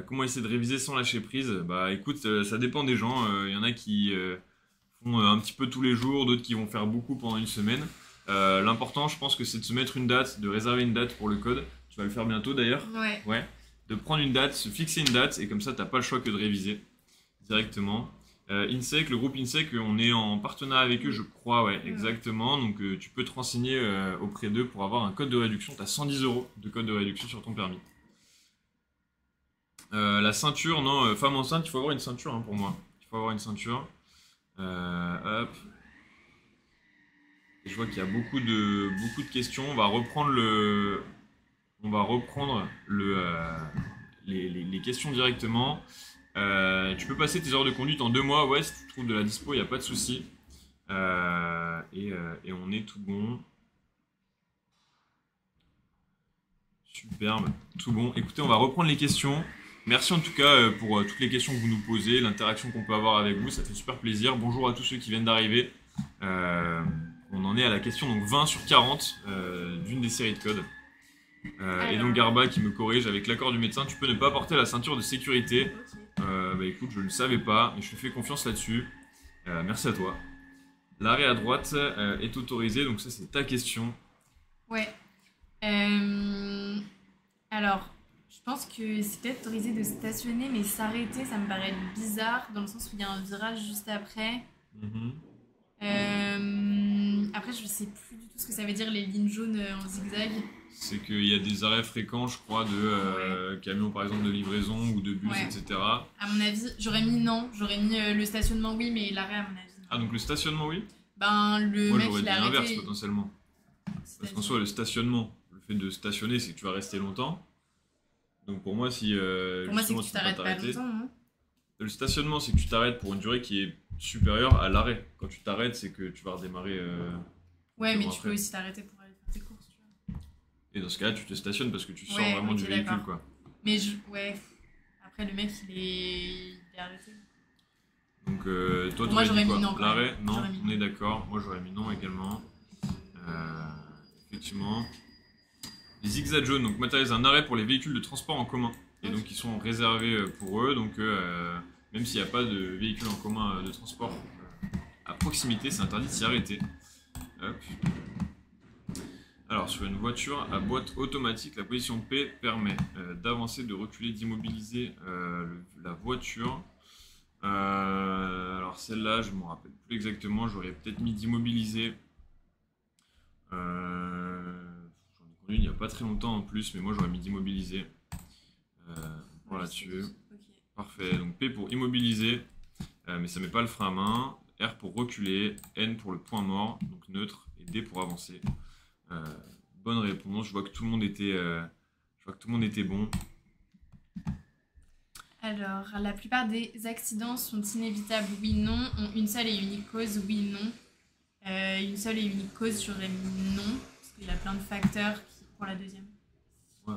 Comment essayer de réviser sans lâcher prise? Bah écoute, ça dépend des gens. Il y en a qui font un petit peu tous les jours, d'autres qui vont faire beaucoup pendant une semaine. L'important, je pense que c'est de se mettre une date, de réserver une date pour le code. Tu vas le faire bientôt d'ailleurs. Ouais. Ouais. De prendre une date, se fixer une date, et comme ça, t'as pas le choix que de réviser directement. INSEC, le groupe INSEC, on est en partenariat avec eux, je crois, ouais, exactement. Donc tu peux te renseigner auprès d'eux pour avoir un code de réduction. Tu as 110 € de code de réduction sur ton permis. La ceinture, non, femme enceinte, il faut avoir une ceinture hein, pour moi. Il faut avoir une ceinture. Hop. Et je vois qu'il y a beaucoup de questions. On va reprendre les questions directement. Tu peux passer tes heures de conduite en 2 mois, ouais, si tu trouves de la dispo, il n'y a pas de souci. Et on est tout bon. Superbe, tout bon. Écoutez, on va reprendre les questions. Merci en tout cas pour toutes les questions que vous nous posez, l'interaction qu'on peut avoir avec vous, ça fait super plaisir. Bonjour à tous ceux qui viennent d'arriver. On en est à la question donc 20 sur 40 d'une des séries de codes. Et donc Garba qui me corrige avec l'accord du médecin, tu peux ne pas porter la ceinture de sécurité. Bah écoute, je ne le savais pas, mais je te fais confiance là-dessus. Merci à toi. L'arrêt à droite est autorisé, donc ça c'est ta question. Ouais. Alors, je pense que c'est peut-être autorisé de stationner, mais s'arrêter, ça me paraît bizarre, dans le sens où il y a un virage juste après. Après, je sais plus du tout ce que ça veut dire, les lignes jaunes en zigzag. C'est qu'il y a des arrêts fréquents, je crois, de camions par exemple de livraison ou de bus, etc. À mon avis, j'aurais mis non, j'aurais mis le stationnement oui, mais l'arrêt à mon avis. Non. Ah, donc le stationnement oui? Ben, le Moi, mec, j'aurais il dit a l'inverse arrêté. potentiellement. Parce qu'en C'est-à-dire. soi, le stationnement, le fait de stationner, c'est que tu vas rester longtemps. Donc pour moi, si Pour moi, c'est que justement tu tu peux pas t'arrêtes pas t'arrêter, longtemps, non? le stationnement, c'est que tu t'arrêtes pour une durée qui est supérieure à l'arrêt. Quand tu t'arrêtes, c'est que tu vas redémarrer Ouais, mais bon tu peux après. aussi t'arrêter pour aller faire tes courses, tu vois. Et dans ce cas-là, tu te stationnes parce que tu sors Ouais, vraiment ok, du véhicule, d'accord. quoi. Mais ouais. Après, le mec, il est arrêté. Donc toi, Pour moi, t'aurais dit j'aurais mis quoi? non quand même. L'arrêt? Non, J'aurais mis on est non. d'accord. Moi, j'aurais mis non également. Effectivement. Les zigzags jaunes donc, matérialisent un arrêt pour les véhicules de transport en commun. Et donc, ils sont réservés pour eux. Donc, même s'il n'y a pas de véhicule en commun de transport à proximité, c'est interdit de s'y arrêter. Hop. Alors, sur une voiture à boîte automatique, la position P permet d'avancer, de reculer, d'immobiliser la voiture. Alors, celle-là, je ne me rappelle plus exactement. J'aurais peut-être mis d'immobiliser. J'en ai conduit il n'y a pas très longtemps en plus, mais moi j'aurais mis d'immobiliser. Voilà dessus. Ok. Parfait. Donc P pour immobiliser, mais ça met pas le frein à main. R pour reculer, N pour le point mort, donc neutre, et D pour avancer. Bonne réponse. Je vois que tout le monde était bon. Alors, la plupart des accidents sont inévitables, oui, non. Ont une seule et unique cause, oui, non. Une seule et unique cause, j'aurais mis non, parce qu'il y a plein de facteurs pour la deuxième. Ouais.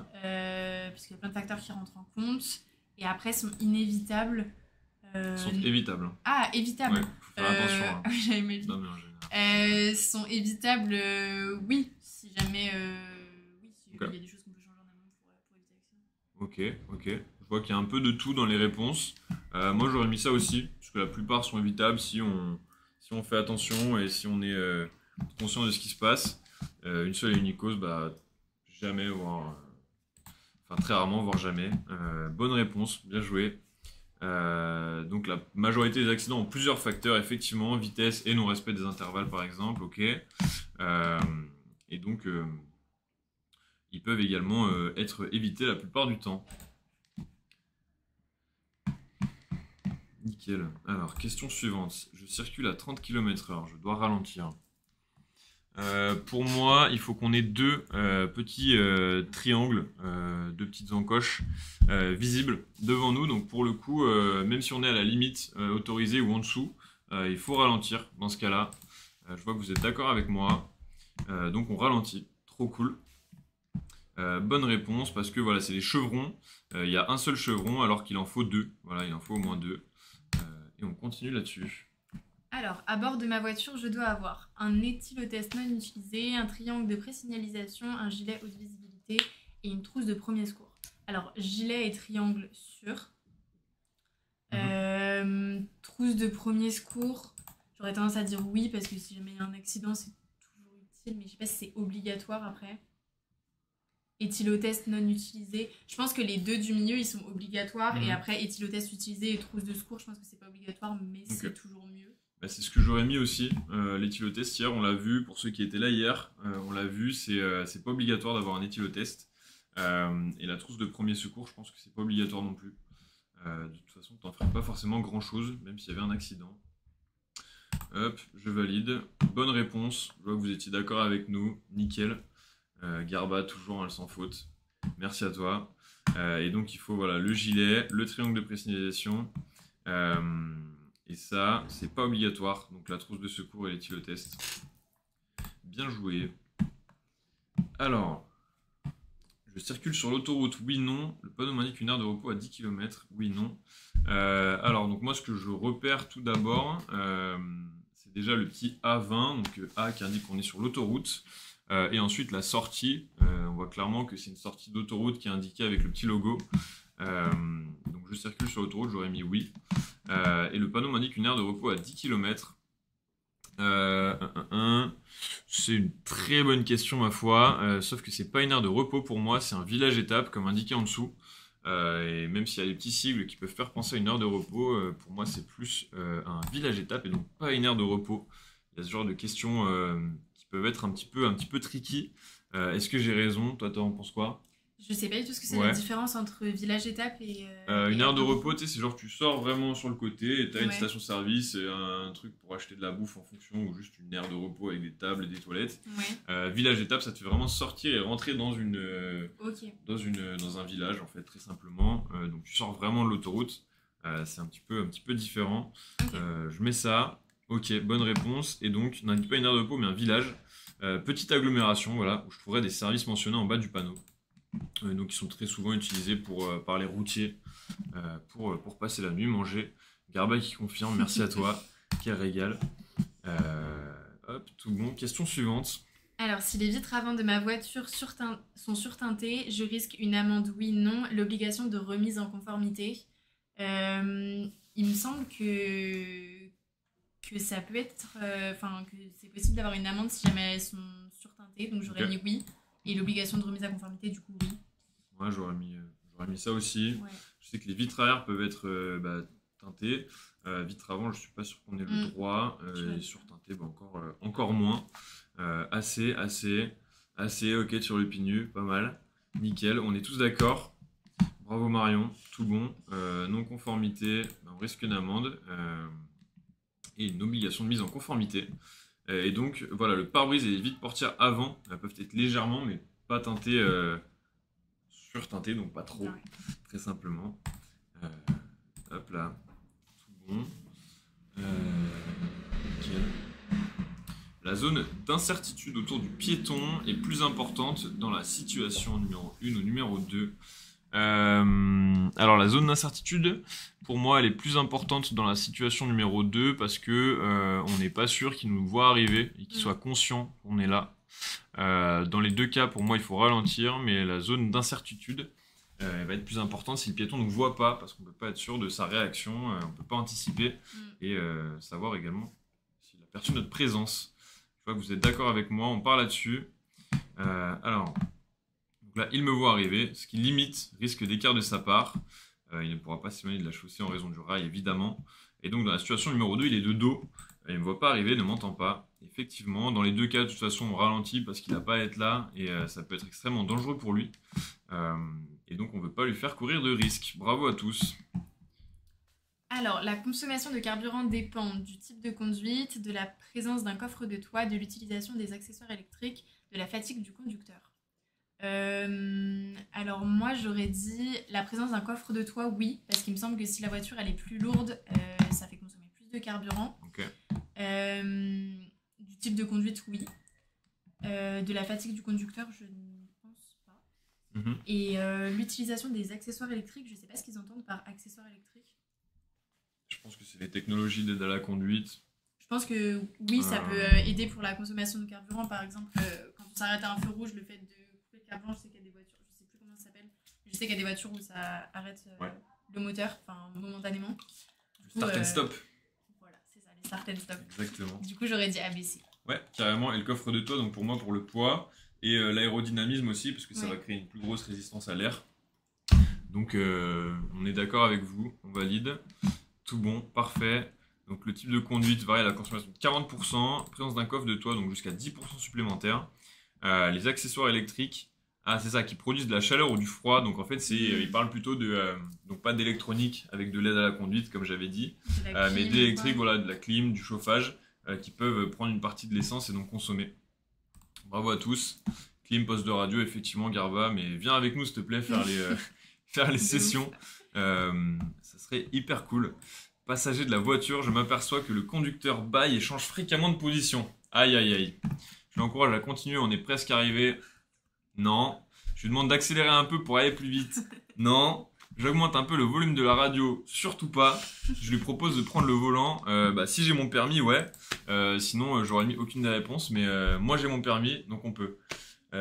Parce qu'il y a plein de facteurs qui rentrent en compte. Et après, sont inévitables. Ils sont évitables. Hein. Ah, évitables. Ouais, faut faire attention. Hein. J'avais mal dit. Non, mais en général. Sont évitables, oui, si jamais. Oui, il y a des choses qu'on peut changer en amont pour éviter l'accident. Ok. Je vois qu'il y a un peu de tout dans les réponses. Moi, j'aurais mis ça aussi, parce que la plupart sont évitables si on fait attention et si on est conscient de ce qui se passe. Une seule et unique cause, bah, jamais, voire... Enfin, très rarement, voire jamais. Bonne réponse, bien joué. Donc, la majorité des accidents ont plusieurs facteurs, effectivement, vitesse et non-respect des intervalles, par exemple, ok. Et donc, ils peuvent également être évités la plupart du temps. Nickel. Alors, question suivante. Je circule à 30 km/h, je dois ralentir. Pour moi, il faut qu'on ait deux petits triangles, deux petites encoches visibles devant nous. Donc pour le coup, même si on est à la limite autorisée ou en dessous, il faut ralentir dans ce cas-là. Je vois que vous êtes d'accord avec moi. Donc on ralentit. Trop cool. Bonne réponse parce que voilà, c'est les chevrons. Il y a un seul chevron alors qu'il en faut deux. Voilà, il en faut au moins deux. Et on continue là-dessus. Alors, à bord de ma voiture, je dois avoir un éthylotest non utilisé, un triangle de présignalisation, un gilet haute visibilité et une trousse de premier secours. Alors, gilet et triangle sûr. Trousse de premier secours, j'aurais tendance à dire oui parce que si jamais il y a un accident, c'est toujours utile, mais je sais pas si c'est obligatoire après. Éthylotest non utilisé. Je pense que les deux du milieu, ils sont obligatoires et après éthylotest utilisé et trousse de secours, je pense que c'est pas obligatoire, mais c'est toujours mieux. Bah, c'est ce que j'aurais mis aussi, l'éthylotest hier, on l'a vu, pour ceux qui étaient là hier, on l'a vu, c'est pas obligatoire d'avoir un éthylotest. Et la trousse de premier secours, je pense que c'est pas obligatoire non plus. De toute façon, t'en ferais pas forcément grand chose, même s'il y avait un accident. Hop, je valide. Bonne réponse, je vois que vous étiez d'accord avec nous, nickel. Garba, toujours sans faute. Merci à toi. Et donc il faut voilà, le gilet, le triangle de présignalisation. Et ça, c'est pas obligatoire. Donc la trousse de secours et l'éthylotest. Bien joué. Alors, je circule sur l'autoroute, oui, non. Le panneau m'indique une aire de repos à 10 km, oui, non. Alors, donc moi, ce que je repère tout d'abord, c'est déjà le petit A20, donc A qui indique qu'on est sur l'autoroute. Et ensuite, la sortie, on voit clairement que c'est une sortie d'autoroute qui est indiquée avec le petit logo. Donc je circule sur l'autoroute, j'aurais mis oui. Et le panneau m'indique une aire de repos à 10 km. C'est une très bonne question ma foi, sauf que c'est pas une aire de repos pour moi, c'est un village étape comme indiqué en dessous. Et même s'il y a des petits sigles qui peuvent faire penser à une heure de repos, pour moi c'est plus un village étape et donc pas une aire de repos. Il y a ce genre de questions qui peuvent être un petit peu tricky. Est-ce que j'ai raison? Toi, t'en penses quoi? Je sais pas du tout ce que c'est Ouais. la différence entre village-étape et. Une aire de repos, tu sais, c'est genre tu sors vraiment sur le côté et t'as une Ouais. station-service et un truc pour acheter de la bouffe en fonction ou juste une aire de repos avec des tables et des toilettes. Ouais, Village étape, ça te fait vraiment sortir et rentrer ok. dans un village en fait, très simplement. Donc tu sors vraiment de l'autoroute. C'est un petit peu différent. Ok. Je mets ça. Ok, bonne réponse. Et donc, n'indique pas une aire de repos, mais un village. Petite agglomération, voilà, où je trouverais des services mentionnés en bas du panneau. Donc, qui sont très souvent utilisés par les routiers pour passer la nuit, manger. Garba qui confirme, merci à toi. Quel régal. Hop, tout bon. Question suivante. Alors, si les vitres avant de ma voiture sont surteintées, je risque une amende, oui, non, l'obligation de remise en conformité. Il me semble que ça peut être. Enfin, que c'est possible d'avoir une amende si jamais elles sont surteintées, donc j'aurais Ok. mis oui. Et l'obligation de remise à conformité, du coup, oui. Ouais, j'aurais mis ça aussi. Ouais. Je sais que les vitres arrière peuvent être teintées. Vitres avant, je suis pas sûr qu'on ait le droit. Je Et sur teintées, encore moins. Assez, ok sur le pinu, pas mal. Nickel, on est tous d'accord. Bravo Marion, tout bon. Non-conformité, on risque une amende et une obligation de mise en conformité. Et donc, voilà, le pare-brise et les vitres portières avant peuvent être légèrement, mais pas teintées, surteintées, donc pas trop, Ouais. très simplement. Hop là, tout bon. Nickel. La zone d'incertitude autour du piéton est plus importante dans la situation numéro 1 ou numéro 2. Alors la zone d'incertitude, pour moi, elle est plus importante dans la situation numéro 2 parce que on n'est pas sûr qu'il nous voit arriver et qu'il soit conscient qu'on est là. Dans les deux cas, pour moi, il faut ralentir, mais la zone d'incertitude elle va être plus importante si le piéton ne nous voit pas parce qu'on ne peut pas être sûr de sa réaction, on ne peut pas anticiper et savoir également si la perçu notre présence. Je vois que vous êtes d'accord avec moi, on part là-dessus. Alors, donc là, il me voit arriver, ce qui limite risque d'écart de sa part. Il ne pourra pas s'éloigner de la chaussée en raison du rail, évidemment. Et donc, dans la situation numéro 2, il est de dos. Il ne me voit pas arriver, ne m'entend pas. Effectivement, dans les deux cas, de toute façon, on ralentit parce qu'il n'a pas à être là et ça peut être extrêmement dangereux pour lui. Et donc, on ne veut pas lui faire courir de risques. Bravo à tous. Alors, la consommation de carburant dépend du type de conduite, de la présence d'un coffre de toit, de l'utilisation des accessoires électriques, de la fatigue du conducteur. Alors moi j'aurais dit la présence d'un coffre de toit, oui, parce qu'il me semble que si la voiture elle est plus lourde, ça fait consommer plus de carburant. Ok. Du type de conduite, oui. De la fatigue du conducteur, je ne pense pas. Et l'utilisation des accessoires électriques, je sais pas ce qu'ils entendent par accessoires électriques. Je pense que c'est les technologies d'aide à la conduite. Je pense que oui, ça peut aider pour la consommation de carburant. Par exemple, quand on s'arrête à un feu rouge, le fait de couper le carburant, je sais qu'il y a des voitures, je sais plus comment ça s'appelle, je sais qu'il y a des voitures où ça arrête le moteur, enfin momentanément. Start and stop. Voilà, c'est ça, les start and stop. Exactement. Du coup, j'aurais dit ABC. Ouais, carrément. Et le coffre de toit, donc pour moi, pour le poids. Et l'aérodynamisme aussi, parce que ça va créer une plus grosse résistance à l'air. Donc, on est d'accord avec vous, on valide. Tout bon, parfait. Donc, le type de conduite varie à la consommation de 40%. Présence d'un coffre de toit, donc jusqu'à 10% supplémentaire. Les accessoires électriques, c'est ça, qui produisent de la chaleur ou du froid. Donc, en fait, il parle plutôt de. Donc, pas d'électronique avec de l'aide à la conduite, comme j'avais dit. Mais d'électrique, voilà, de la clim, du chauffage, qui peuvent prendre une partie de l'essence et donc consommer. Bravo à tous. Clim, poste de radio, effectivement, Garba, mais viens avec nous, s'il te plaît, faire les sessions. Ça serait hyper cool. Passager de la voiture, je m'aperçois que le conducteur bâille et change fréquemment de position. Aïe, aïe, aïe. Je l'encourage à continuer, on est presque arrivé. Non. Je lui demande d'accélérer un peu pour aller plus vite. Non. J'augmente un peu le volume de la radio, surtout pas. Je lui propose de prendre le volant. Si j'ai mon permis, ouais. Sinon, j'aurais mis aucune des réponses. Mais moi, j'ai mon permis, donc on peut.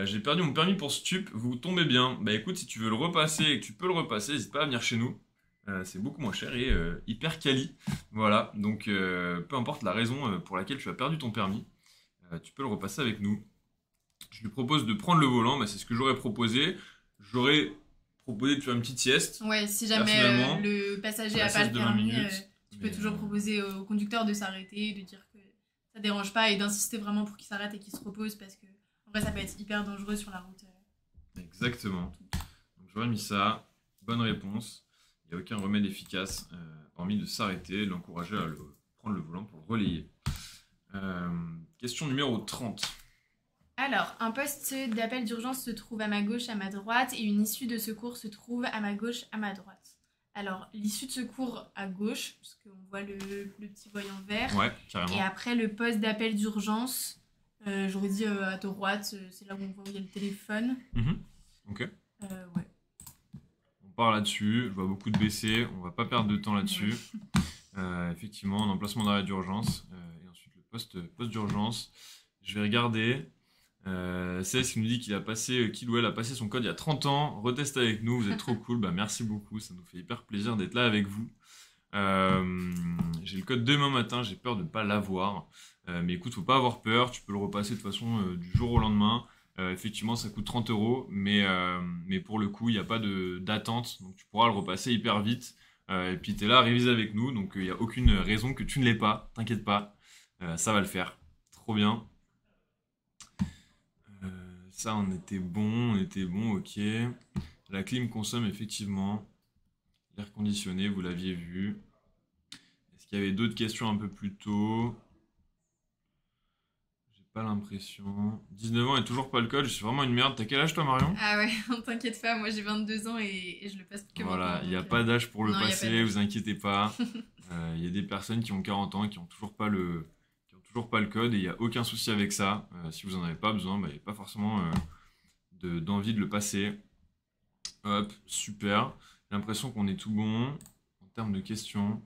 J'ai perdu mon permis pour stup. Vous tombez bien. Bah écoute, si tu veux le repasser et que tu peux le repasser, n'hésite pas à venir chez nous. C'est beaucoup moins cher et hyper quali. Voilà. Donc, peu importe la raison pour laquelle tu as perdu ton permis, tu peux le repasser avec nous. Je lui propose de prendre le volant. C'est ce que j'aurais proposé. J'aurais proposé de faire une petite sieste. Ouais, si jamais le passager n'a pas le permis, tu peux toujours proposer au conducteur de s'arrêter, de dire que ça dérange pas et d'insister vraiment pour qu'il s'arrête et qu'il se repose parce que en vrai ça peut être hyper dangereux sur la route. Exactement. j'aurais mis ça. Bonne réponse. Il n'y a aucun remède efficace, hormis de s'arrêter et de l'encourager à prendre le volant pour le relayer. Question numéro 30. Alors, un poste d'appel d'urgence se trouve à ma gauche, à ma droite, et une issue de secours se trouve à ma gauche, à ma droite. Alors, l'issue de secours à gauche, parce qu'on voit le petit voyant vert. Ouais, carrément. Et après, le poste d'appel d'urgence, j'aurais dit à droite, c'est là où on voit où il y a le téléphone. Ok. Ouais. On part là-dessus. Je vois beaucoup de BC. On va pas perdre de temps là-dessus. Effectivement, un emplacement d'arrêt d'urgence. Et ensuite, le poste d'urgence. Je vais regarder. CS qui nous dit qu'il a passé son code il y a 30 ans. Reteste avec nous, vous êtes trop cool. Bah, merci beaucoup, ça nous fait hyper plaisir d'être là avec vous. J'ai le code demain matin, j'ai peur de ne pas l'avoir. Mais écoute, faut pas avoir peur, tu peux le repasser de toute façon du jour au lendemain. Effectivement, ça coûte 30 €, mais pour le coup, il n'y a pas d'attente, donc tu pourras le repasser hyper vite. Et puis tu es là à réviser avec nous, donc il n'y a aucune raison que tu ne l'aies pas, t'inquiète pas, ça va le faire. Trop bien. Ça, on était bon, ok. La clim consomme effectivement. L'air conditionné, vous l'aviez vu. Est-ce qu'il y avait d'autres questions un peu plus tôt? J'ai pas l'impression. 19 ans et toujours pas le code, je suis vraiment une merde. T'as quel âge toi, Marion? Ah ouais, t'inquiète pas, moi j'ai 22 ans et je le passe que Voilà, maintenant. il n'y a pas d'âge pour le Non, y a pas passer, d'âge. vous inquiétez pas. Il y a des personnes qui ont 40 ans et qui ont toujours pas le code et il n'y a aucun souci avec ça. Si vous en avez pas besoin, il n'y a pas forcément d'envie de le passer. Hop, super. J'ai l'impression qu'on est tout bon en termes de questions.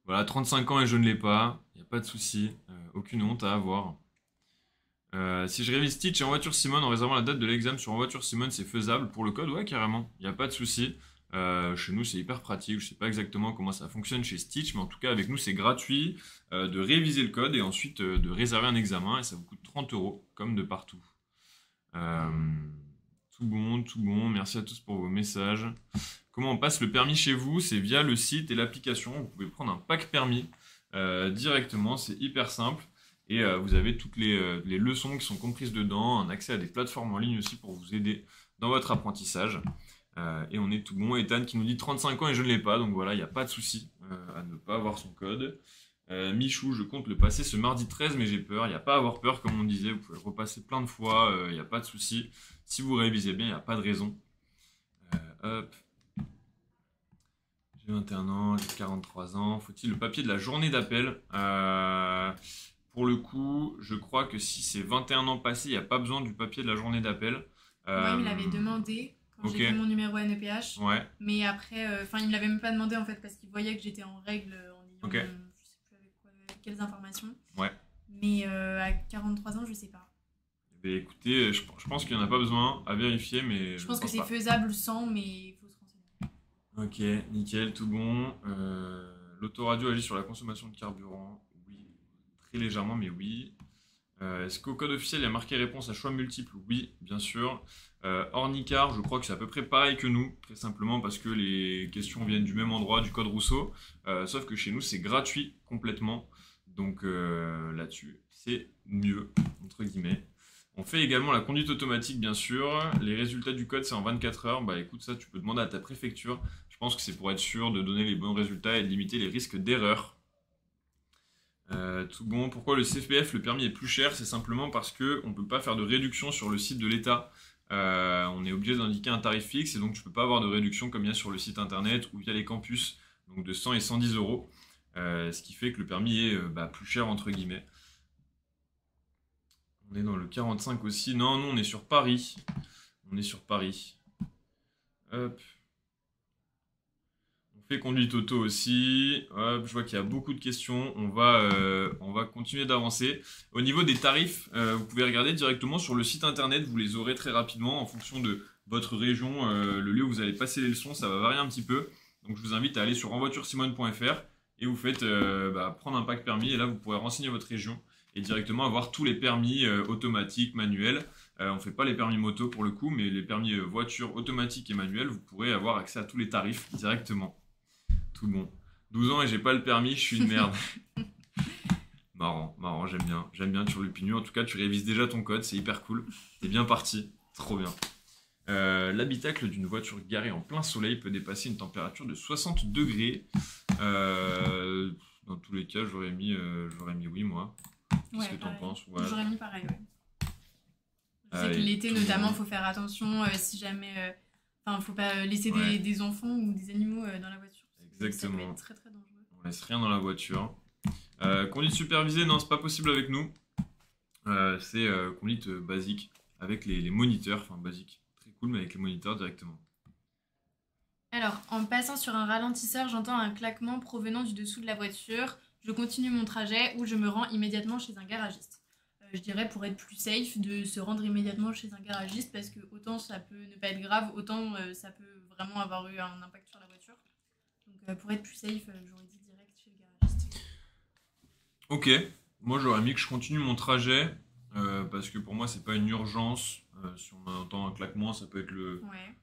Voilà, 35 ans et je ne l'ai pas. Il n'y a pas de souci. Aucune honte à avoir. Si je révise Stitch et en voiture Simone en réservant la date de l'examen sur en voiture Simone, c'est faisable pour le code? Ouais, carrément. Il n'y a pas de souci. Chez nous, c'est hyper pratique. Je ne sais pas exactement comment ça fonctionne chez Stitch, mais en tout cas, avec nous, c'est gratuit de réviser le code et ensuite de réserver un examen. Et ça vous coûte 30 €, comme de partout. Tout bon. Merci à tous pour vos messages. Comment on passe le permis chez vous? C'est via le site et l'application. Vous pouvez prendre un pack permis directement. C'est hyper simple. Et vous avez toutes les leçons qui sont comprises dedans, un accès à des plateformes en ligne aussi pour vous aider dans votre apprentissage. Et on est tout bon. Ethan qui nous dit 35 ans et je ne l'ai pas, donc voilà, il n'y a pas de souci à ne pas avoir son code. Michou, je compte le passer ce mardi 13, mais j'ai peur. Il n'y a pas à avoir peur, comme on disait, vous pouvez le repasser plein de fois, il n'y a pas de souci. Si vous révisez bien, il n'y a pas de raison. Hop. J'ai 21 ans, j'ai 43 ans. Faut-il le papier de la journée d'appel? Pour le coup, je crois que si c'est 21 ans passés, il n'y a pas besoin du papier de la journée d'appel. Moi, il me l'avait demandé quand ok. j'ai fait mon numéro NEPH. Ouais, Mais après, il me l'avait même pas demandé en fait parce qu'il voyait que j'étais en règle en ayant, Ok. je sais plus avec quelles informations. ouais. Mais à 43 ans, je sais pas. Eh écoutez, je pense qu'il n'y en a pas besoin à vérifier, mais Je pense que pense c'est pas. faisable sans, mais il faut se renseigner. Ok, nickel, tout bon. L'autoradio agit sur la consommation de carburant. Oui, très légèrement, mais oui. Est-ce qu'au code officiel, il y a marqué réponse à choix multiples? Oui, bien sûr. Ornicar, je crois que c'est à peu près pareil que nous, très simplement parce que les questions viennent du même endroit, du code Rousseau. Sauf que chez nous, c'est gratuit complètement. Donc là-dessus, c'est mieux, entre guillemets. On fait également la conduite automatique, bien sûr. Les résultats du code, c'est en 24 heures. Bah écoute, ça, tu peux demander à ta préfecture. Je pense que c'est pour être sûr de donner les bons résultats et de limiter les risques d'erreur. Tout bon. Pourquoi le CPF, le permis est plus cher? C'est simplement parce qu'on ne peut pas faire de réduction sur le site de l'État. On est obligé d'indiquer un tarif fixe et donc tu ne peux pas avoir de réduction comme il y a sur le site internet ou via les campus, donc de 100 et 110 €. Ce qui fait que le permis est plus cher entre guillemets. On est dans le 45 aussi. Non, nous on est sur Paris. Hop. On fait conduite auto aussi. Hop, je vois qu'il y a beaucoup de questions. On va continuer d'avancer. Au niveau des tarifs, vous pouvez regarder directement sur le site internet. Vous les aurez très rapidement en fonction de votre région, le lieu où vous allez passer les leçons. Ça va varier un petit peu. Donc je vous invite à aller sur envoituresimone.fr et vous faites prendre un pack permis. Et là, vous pourrez renseigner votre région et directement avoir tous les permis automatiques, manuels. On ne fait pas les permis moto pour le coup, mais les permis voiture automatiques et manuels, vous pourrez avoir accès à tous les tarifs directement. Tout bon. 12 ans et j'ai pas le permis, je suis une merde. Marrant, j'aime bien sur Lupinu. En tout cas, tu révises déjà ton code, c'est hyper cool. T'es bien parti, trop bien. L'habitacle d'une voiture garée en plein soleil peut dépasser une température de 60 degrés. Dans tous les cas, j'aurais mis oui, moi. Qu'est-ce que t'en pareil. penses? Ouais. J'aurais mis pareil, ouais. Je sais que Allez, l'été, tout le notamment, monde. faut faire attention si jamais. Enfin, faut pas laisser Ouais. des enfants ou des animaux dans la voiture. Ça peut Exactement. être très très dangereux. On laisse rien dans la voiture. Conduite supervisée, non, c'est pas possible avec nous. C'est conduite basique avec les moniteurs, enfin basique, très cool, mais avec les moniteurs directement. Alors, en passant sur un ralentisseur, j'entends un claquement provenant du dessous de la voiture. Je continue mon trajet ou je me rends immédiatement chez un garagiste. Je dirais pour être plus safe de se rendre immédiatement chez un garagiste parce que autant ça peut ne pas être grave, autant ça peut vraiment avoir eu un impact sur la voiture. Donc pour être plus safe, j'aurais dit direct chez le garagiste. Ok, moi j'aurais mis que je continue mon trajet parce que pour moi c'est pas une urgence. Si on entend un claquement, ça peut être Ouais,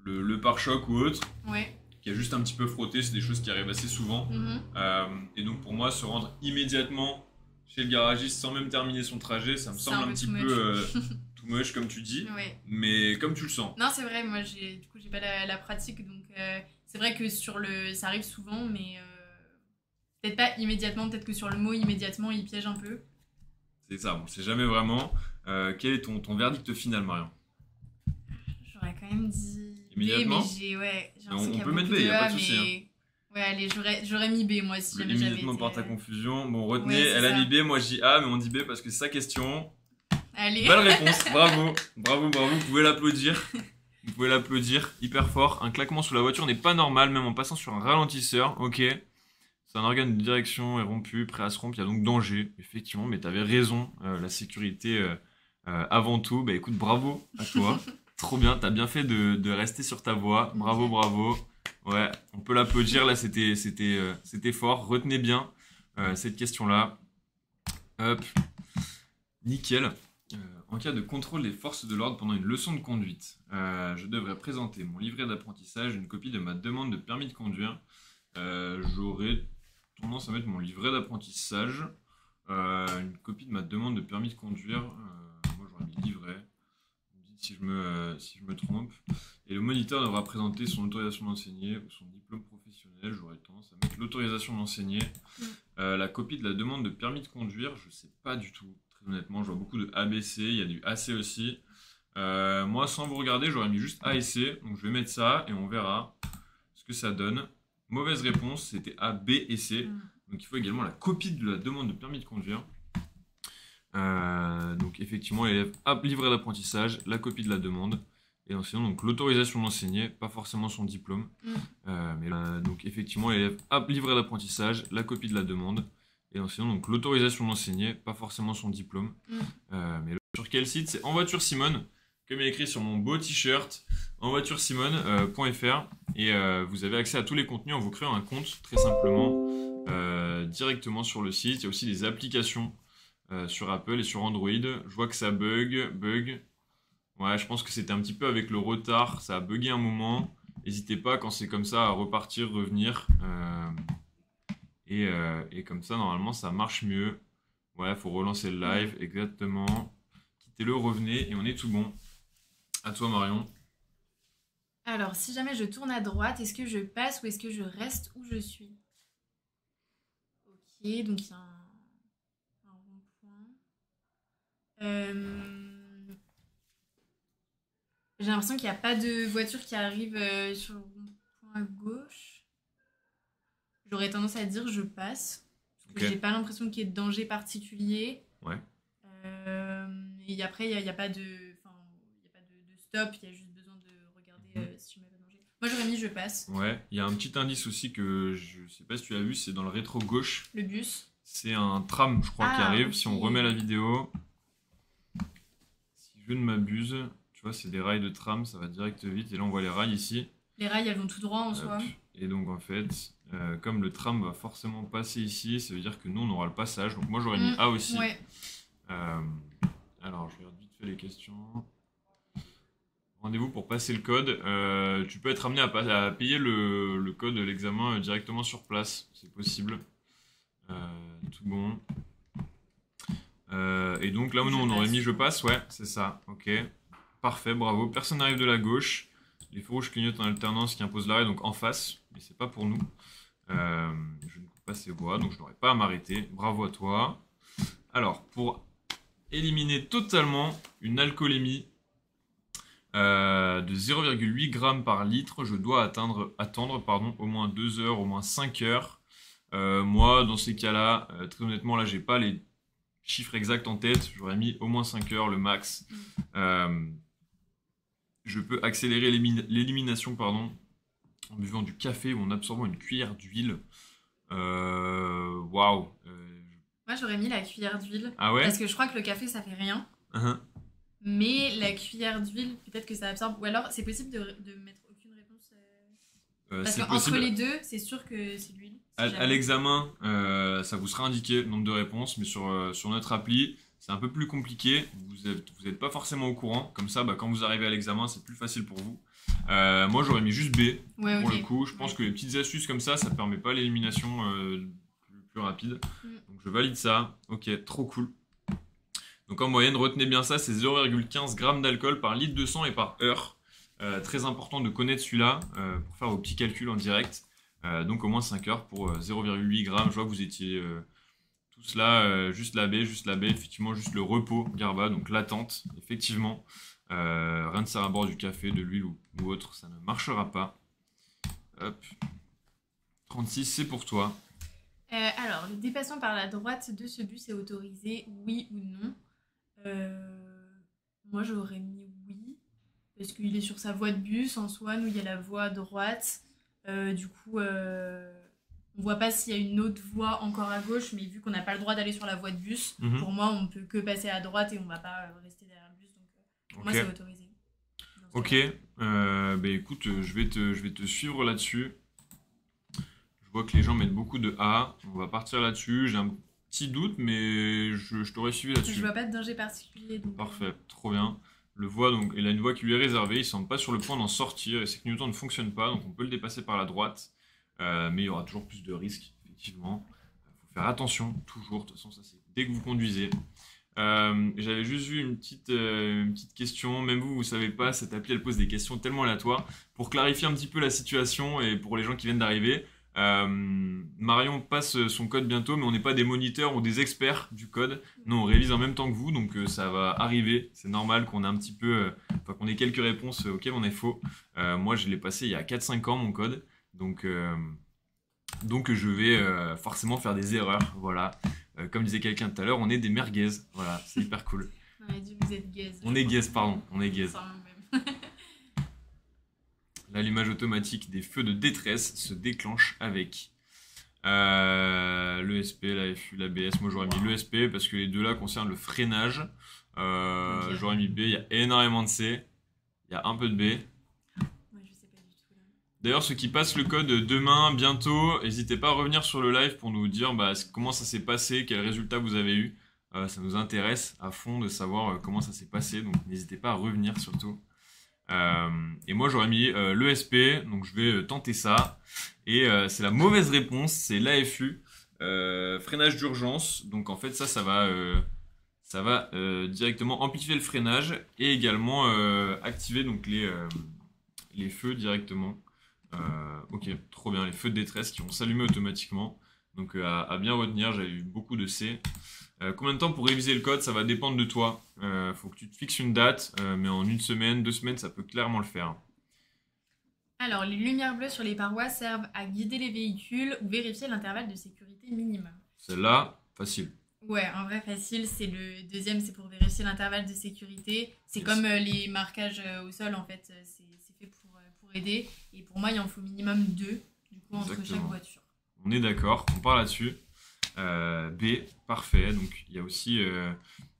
le pare-choc ou autre ouais. qui a juste un petit peu frotté. C'est des choses qui arrivent assez souvent. Mhm. Et donc pour moi, se rendre immédiatement chez le garagiste sans même terminer son trajet, ça me C'est semble un peu petit too peu much. too much comme tu dis, Ouais. mais comme tu le sens. Non, c'est vrai, moi du coup j'ai pas la pratique, donc c'est vrai que ça arrive souvent, mais peut-être pas immédiatement, peut-être que sur le mot immédiatement il piège un peu. C'est ça, on sait jamais vraiment. Quel est ton verdict final, Marion? J'aurais quand même dit B, Immédiatement? mais j'ai l'impression qu'il y a On peut mettre beaucoup B, de y a pas A, de souci. mais ouais, allez, j'aurais mis B moi si jamais j'avais Immédiatement été. par ta confusion. Bon, retenez, Ouais, c'est elle a ça. mis B, moi je dis A, mais on dit B parce que c'est sa question. Allez. Bonne réponse, bravo, bravo, bravo, vous pouvez l'applaudir. Vous pouvez l'applaudir hyper fort. Un claquement sous la voiture n'est pas normal, même en passant sur un ralentisseur. Ok. C'est un organe de direction est rompu, prêt à se rompre. Il y a donc danger, effectivement, mais tu avais raison. La sécurité avant tout. Bah écoute, bravo à toi. Trop bien, t'as bien fait de rester sur ta voie. Bravo, Ok. bravo. Ouais, on peut l'applaudir. Là, c'était fort. Retenez bien cette question-là. Hop, nickel. En cas de contrôle des forces de l'ordre pendant une leçon de conduite, je devrais présenter mon livret d'apprentissage, une copie de ma demande de permis de conduire. J'aurais tendance à mettre mon livret d'apprentissage, une copie de ma demande de permis de conduire. Moi, j'aurais mis livret. Vous me dites si je me trompe. Et le moniteur devra présenter son autorisation d'enseigner ou son diplôme professionnel. J'aurais tendance à mettre l'autorisation d'enseigner. La copie de la demande de permis de conduire, je sais pas du tout. Très honnêtement, je vois beaucoup de ABC, il y a du AC aussi. Moi, sans vous regarder, j'aurais mis juste A et C. Donc je vais mettre ça et on verra ce que ça donne. Mauvaise réponse, c'était A, B et C. Donc il faut également la copie de la demande de permis de conduire. Donc effectivement, l'élève a livret d'apprentissage, la copie de la demande. Et enseignant donc l'autorisation d'enseigner, pas forcément son diplôme. Donc effectivement, l'élève a livret d'apprentissage, la copie de la demande. Et enseignant donc l'autorisation d'enseigner, pas forcément son diplôme. Sur quel site? C'est En Voiture Simone, comme il est écrit sur mon beau t-shirt, envoituresimone.fr. Et vous avez accès à tous les contenus en vous créant un compte, très simplement, directement sur le site. Il y a aussi des applications sur Apple et sur Android. Je vois que ça bug. Ouais, je pense que c'était un petit peu avec le retard, ça a bugué un moment. N'hésitez pas quand c'est comme ça à repartir, revenir. Et comme ça, normalement, ça marche mieux. Ouais, faut relancer le live, exactement. Quittez-le, revenez et on est tout bon. À toi, Marion. Alors, si jamais je tourne à droite, est-ce que je passe ou est-ce que je reste où je suis? Ok, donc il y a un rond-point. J'ai l'impression qu'il n'y a pas de voiture qui arrive sur le rond-point à gauche. J'aurais tendance à dire je passe. Parce que Ok. j'ai pas l'impression qu'il y ait de danger particulier. Ouais. Et après, il n'y a pas de. Enfin, il n'y a pas de stop, il y a juste besoin de regarder si je mets pas de danger. Moi, j'aurais mis je passe. Ouais, il y a un petit indice aussi que je sais pas si tu as vu, c'est dans le rétro gauche. Le bus. C'est un tram, je crois, qui Ah, arrive. ok. Si on remet la vidéo, si je ne m'abuse, tu vois, c'est des rails de tram, ça va direct vite. Et là, on voit les rails ici. Les rails, elles vont tout droit en Hop. soi. Et donc, en fait, comme le tram va forcément passer ici, ça veut dire que nous, on aura le passage. Donc, moi, j'aurais mis A aussi. Ouais. Alors, je regarde vite fait les questions. Rendez-vous pour passer le code. Tu peux être amené à payer le code de l'examen directement sur place. C'est possible. Tout bon. Et donc là, nous, on aurait mis je passe. Ouais, c'est ça. Ok. Parfait, bravo. Personne n'arrive de la gauche. Les feux rouges clignotent en alternance qui impose l'arrêt, donc en face. Mais c'est pas pour nous. Je ne coupe pas ces voies, donc je n'aurai pas à m'arrêter. Bravo à toi. Alors, pour éliminer totalement une alcoolémie de 0,8 g par litre, je dois attendre au moins 2 heures, au moins 5 heures. Moi, dans ces cas-là, très honnêtement, là, j'ai pas les chiffres exacts en tête. J'aurais mis au moins 5 heures, le max. Je peux accélérer l'élimination, pardon, en buvant du café ou en absorbant une cuillère d'huile. Waouh. Moi, j'aurais mis la cuillère d'huile. Ah ouais? Parce que je crois que le café, ça fait rien. Mais la cuillère d'huile, peut-être que ça absorbe. Ou alors, c'est possible de mettre aucune réponse. Parce qu'entre les deux, c'est sûr que c'est l'huile. À l'examen, ça vous sera indiqué le nombre de réponses, mais sur notre appli, c'est un peu plus compliqué. Vous êtes pas forcément au courant. Comme ça, quand vous arrivez à l'examen, c'est plus facile pour vous. Moi, j'aurais mis juste B. Ouais, pour le coup, je pense que les petites astuces comme ça permet pas l'élimination plus rapide. Donc, je valide ça. Ok, trop cool. Donc, en moyenne, retenez bien ça, c'est 0,15 g d'alcool par litre de sang et par heure. Très important de connaître celui-là pour faire vos petits calculs en direct. Donc, au moins 5 heures pour 0,8 g. Je vois que vous étiez tous là, juste la B, effectivement, juste le repos, Garba, donc l'attente, effectivement. Rien ne sert à boire du café, de l'huile ou autre, ça ne marchera pas. Hop. 36, c'est pour toi. Alors, le dépassement par la droite de ce bus est autorisé, oui ou non? Moi, j'aurais mis oui, parce qu'il est sur sa voie de bus. En soi, nous, il y a la voie à droite. Du coup, on voit pas s'il y a une autre voie encore à gauche, mais vu qu'on n'a pas le droit d'aller sur la voie de bus, pour moi, on peut que passer à droite et on va pas rester derrière le bus. Donc, pour moi, c'est autorisé. Ok. Écoute, je vais te suivre là-dessus. Je vois que les gens mettent beaucoup de A. On va partir là-dessus. J'ai un petit doute, mais je t'aurais suivi là-dessus. Je vois pas de danger particulier. Donc... Parfait, trop bien. Il a une voie qui lui est réservée. Il semble pas sur le point d'en sortir et ses clignotants ne fonctionnent pas, donc on peut le dépasser par la droite. Mais il y aura toujours plus de risques, effectivement. Il faut faire attention, toujours. De toute façon, ça c'est dès que vous conduisez. J'avais juste vu une petite question. Même vous savez pas, cette appli elle pose des questions tellement aléatoires. Pour clarifier un petit peu la situation et pour les gens qui viennent d'arriver, Marion passe son code bientôt, mais on n'est pas des moniteurs ou des experts du code. Nous on révise en même temps que vous, donc ça va arriver. C'est normal qu'on ait un petit peu, qu'on ait quelques réponses auxquelles on est faux. Moi je l'ai passé il y a 4-5 ans mon code, donc je vais forcément faire des erreurs. Voilà. Comme disait quelqu'un tout à l'heure, on est des merguez. Voilà, c'est hyper cool. On a dit vous êtes gaze. On est gaze, pardon. On est gaze. L'allumage automatique des feux de détresse se déclenche avec l'ESP, l'AFU, l'ABS. Moi j'aurais mis l'ESP parce que les deux là concernent le freinage. Okay. J'aurais mis B, il y a énormément de C. Il y a un peu de B. Ouais, je sais pas du tout, là. D'ailleurs, ceux qui passent le code demain, bientôt, n'hésitez pas à revenir sur le live pour nous dire comment ça s'est passé, quels résultats vous avez eu. Ça nous intéresse à fond de savoir comment ça s'est passé, donc n'hésitez pas à revenir surtout. Et moi j'aurais mis l'ESP, donc je vais tenter ça. Et c'est la mauvaise réponse, c'est l'AFU, freinage d'urgence. Donc en fait ça va directement amplifier le freinage et également activer donc les feux directement. Ok, trop bien, les feux de détresse qui vont s'allumer automatiquement. Donc à bien retenir, j'avais eu beaucoup de C. Combien de temps pour réviser le code? Ça va dépendre de toi. Faut que tu te fixes une date, mais en 1 semaine, 2 semaines, ça peut clairement le faire. Alors, les lumières bleues sur les parois servent à guider les véhicules ou vérifier l'intervalle de sécurité minimum. Celle-là, facile. Ouais, en vrai, facile. C'est le deuxième, c'est pour vérifier l'intervalle de sécurité. C'est yes. Comme les marquages au sol, en fait. C'est fait pour aider. Et pour moi, il en faut minimum 2, du coup, entre chaque voiture. On est d'accord, on part là-dessus. B, parfait. Donc il y a aussi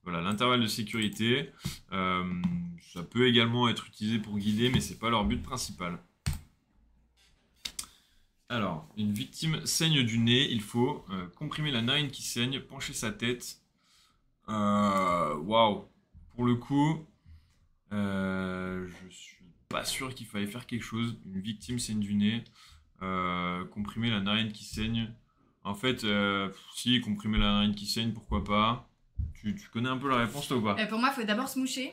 l'intervalle de sécurité. Ça peut également être utilisé pour guider, mais c'est pas leur but principal. Alors, une victime saigne du nez. Il faut comprimer la narine qui saigne, pencher sa tête. Waouh. Pour le coup, je suis pas sûr qu'il fallait faire quelque chose. Une victime saigne du nez. Comprimer la narine qui saigne. En fait, si, comprimer la narine qui saigne, pourquoi pas. Tu connais un peu la réponse, toi, ou pas? Pour moi, il faut d'abord se moucher.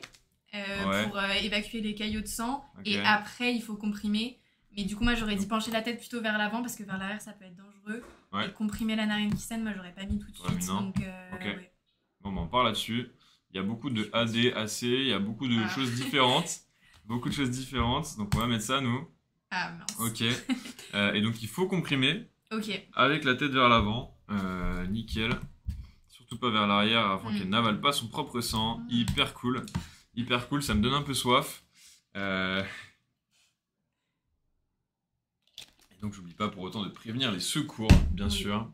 Ouais. pour évacuer les caillots de sang. Ok. Et après, il faut comprimer. Mais du coup, moi, j'aurais dit pencher la tête plutôt vers l'avant parce que vers l'arrière, ça peut être dangereux. Ouais. Et comprimer la narine qui saigne, moi, j'aurais pas mis tout de T'aurais mis suite. non. Donc, Ok. ouais. Bon, on parle là-dessus. Il y a beaucoup de AD, AC, il y a beaucoup de choses différentes. Beaucoup de choses différentes. Donc, on va mettre ça, nous. Ah mince. Ok. Et donc, il faut comprimer Ok. avec la tête vers l'avant. Nickel. Surtout pas vers l'arrière afin Mm. qu'elle n'avale pas son propre sang. Mm. Hyper cool. Hyper cool. Ça me donne un peu soif. Et donc, j'oublie pas pour autant de prévenir les secours, bien Oui. sûr.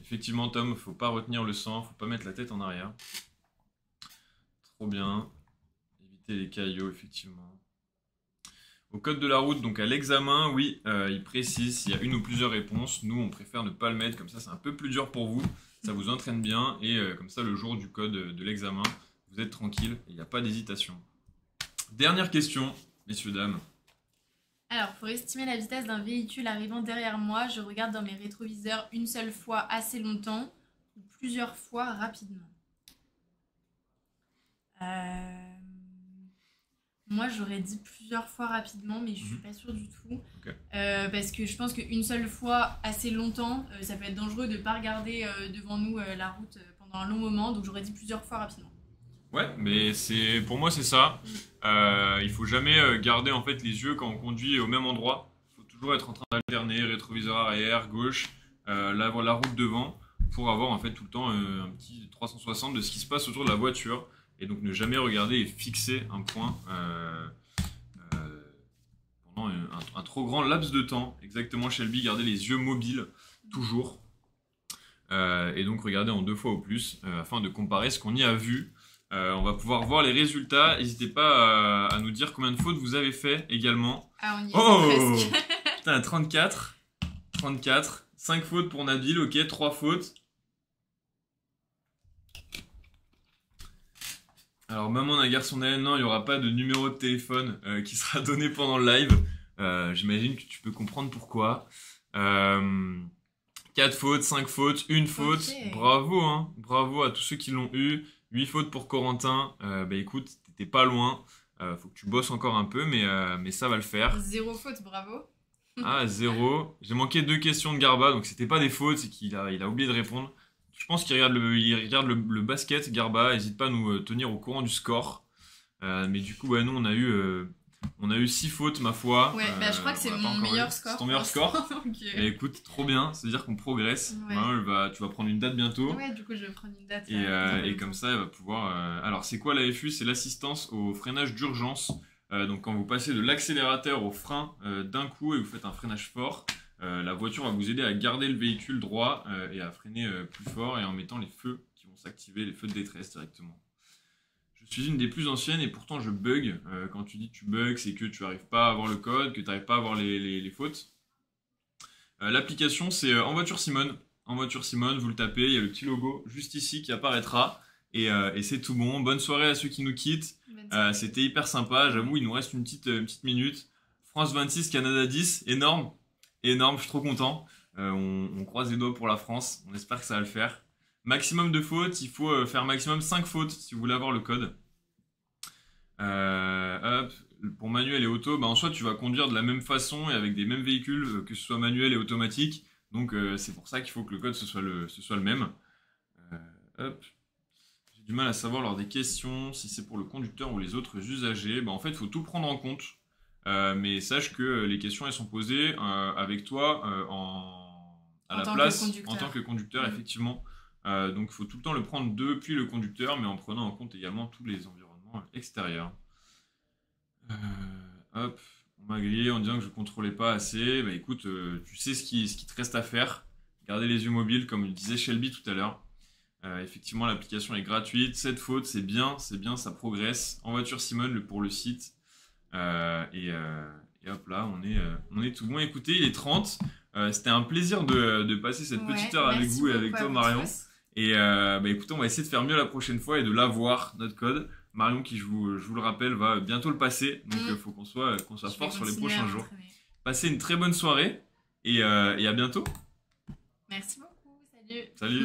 Effectivement, Tom, faut pas retenir le sang, faut pas mettre la tête en arrière. Trop bien. Éviter les caillots, effectivement. Au code de la route, donc à l'examen, oui, il précise s'il y a une ou plusieurs réponses. Nous, on préfère ne pas le mettre, comme ça, c'est un peu plus dur pour vous. Ça vous entraîne bien et comme ça, le jour du code de l'examen, vous êtes tranquille, il n'y a pas d'hésitation. Dernière question, messieurs, dames. Alors, pour estimer la vitesse d'un véhicule arrivant derrière moi, je regarde dans mes rétroviseurs une seule fois assez longtemps ou plusieurs fois rapidement. Moi, j'aurais dit plusieurs fois rapidement, mais je suis pas sûre du tout. Ok. Parce que je pense qu'une seule fois assez longtemps, ça peut être dangereux de ne pas regarder devant nous la route pendant un long moment. Donc, j'aurais dit plusieurs fois rapidement. Ouais, mais pour moi, c'est ça. Il faut jamais garder en fait les yeux quand on conduit au même endroit. Il faut toujours être en train d'alterner rétroviseur arrière, gauche, la route devant, pour avoir en fait tout le temps un petit 360 de ce qui se passe autour de la voiture. Et donc ne jamais regarder et fixer un point pendant un trop grand laps de temps. Exactement, Shelby, garder les yeux mobiles, toujours. Et donc regarder en 2 fois au plus, afin de comparer ce qu'on y a vu. On va pouvoir voir les résultats. N'hésitez pas à nous dire combien de fautes vous avez fait également. Ah, on y est Oh presque. Putain, 34. 34. 5 fautes pour Nabil, ok, 3 fautes. Alors, maman d'un garçon d'Hélène, non, il n'y aura pas de numéro de téléphone qui sera donné pendant le live. J'imagine que tu peux comprendre pourquoi. 4 fautes, 5 fautes, 1 faute. Ok. Bravo, hein. Bravo à tous ceux qui l'ont eu. 8 fautes pour Corentin. Bah écoute, t'étais pas loin. Faut que tu bosses encore un peu, mais ça va le faire. 0 faute, bravo. Ah, 0. J'ai manqué 2 questions de Garba, donc c'était pas des fautes, c'est qu'il a oublié de répondre. Je pense qu'il regarde le basket, Garba. N'hésite pas à nous tenir au courant du score. Mais du coup, ouais, nous, on a eu 6 fautes, ma foi. Ouais, bah je crois que c'est on l'a pas mon encore meilleur eu. score. C'est ton meilleur score. Ok. Et écoute, trop bien. C'est-à-dire qu'on progresse. Ouais. Maman, tu vas prendre une date bientôt. Ouais, du coup, je vais prendre une date. Et comme ça, elle va pouvoir. Alors, c'est quoi l'AFU? C'est l'assistance au freinage d'urgence. Donc, quand vous passez de l'accélérateur au frein d'un coup et vous faites un freinage fort, la voiture va vous aider à garder le véhicule droit et à freiner plus fort et en mettant les feux qui vont s'activer, les feux de détresse directement. Je suis une des plus anciennes et pourtant je bug. Quand tu dis que tu bugs, c'est que tu n'arrives pas à avoir le code, que tu n'arrives pas à avoir les fautes. L'application, c'est En Voiture Simone. En Voiture Simone, vous le tapez, il y a le petit logo juste ici qui apparaîtra. Et c'est tout bon. Bonne soirée à ceux qui nous quittent. C'était hyper sympa. J'avoue, il nous reste une petite minute. France 26, Canada 10. Énorme. Énorme, je suis trop content. On croise les doigts pour la France. On espère que ça va le faire. Maximum de fautes. Il faut faire maximum 5 fautes si vous voulez avoir le code. Hop. Pour manuel et auto, bah en soi, tu vas conduire de la même façon et avec des mêmes véhicules, que ce soit manuel et automatique. Donc, c'est pour ça qu'il faut que le code ce soit le même. Hop. J'ai du mal à savoir lors des questions si c'est pour le conducteur ou les autres usagers. Bah, en fait, il faut tout prendre en compte. Mais sache que les questions, elles sont posées avec toi à la place en tant que conducteur, effectivement. Donc, il faut tout le temps le prendre depuis le conducteur, mais en prenant en compte également tous les environnements extérieurs. Hop, on m'a grillé en disant que je contrôlais pas assez. Bah écoute, tu sais ce qui te reste à faire. Garder les yeux mobiles, comme le disait Shelby tout à l'heure. Effectivement, l'application est gratuite. 7 fautes, c'est bien, ça progresse. En Voiture Simone pour le site. Et hop là, on est tout bon. Écoutez, il est 30. C'était un plaisir de passer cette petite heure avec vous et avec toi, Marion. Et bah écoutez, on va essayer de faire mieux la prochaine fois et de l'avoir, notre code. Marion, qui je vous le rappelle, va bientôt le passer. Donc il faut qu'on soit fort sur les prochains jours. Passez une très bonne soirée et à bientôt. Merci beaucoup. Salut. Salut.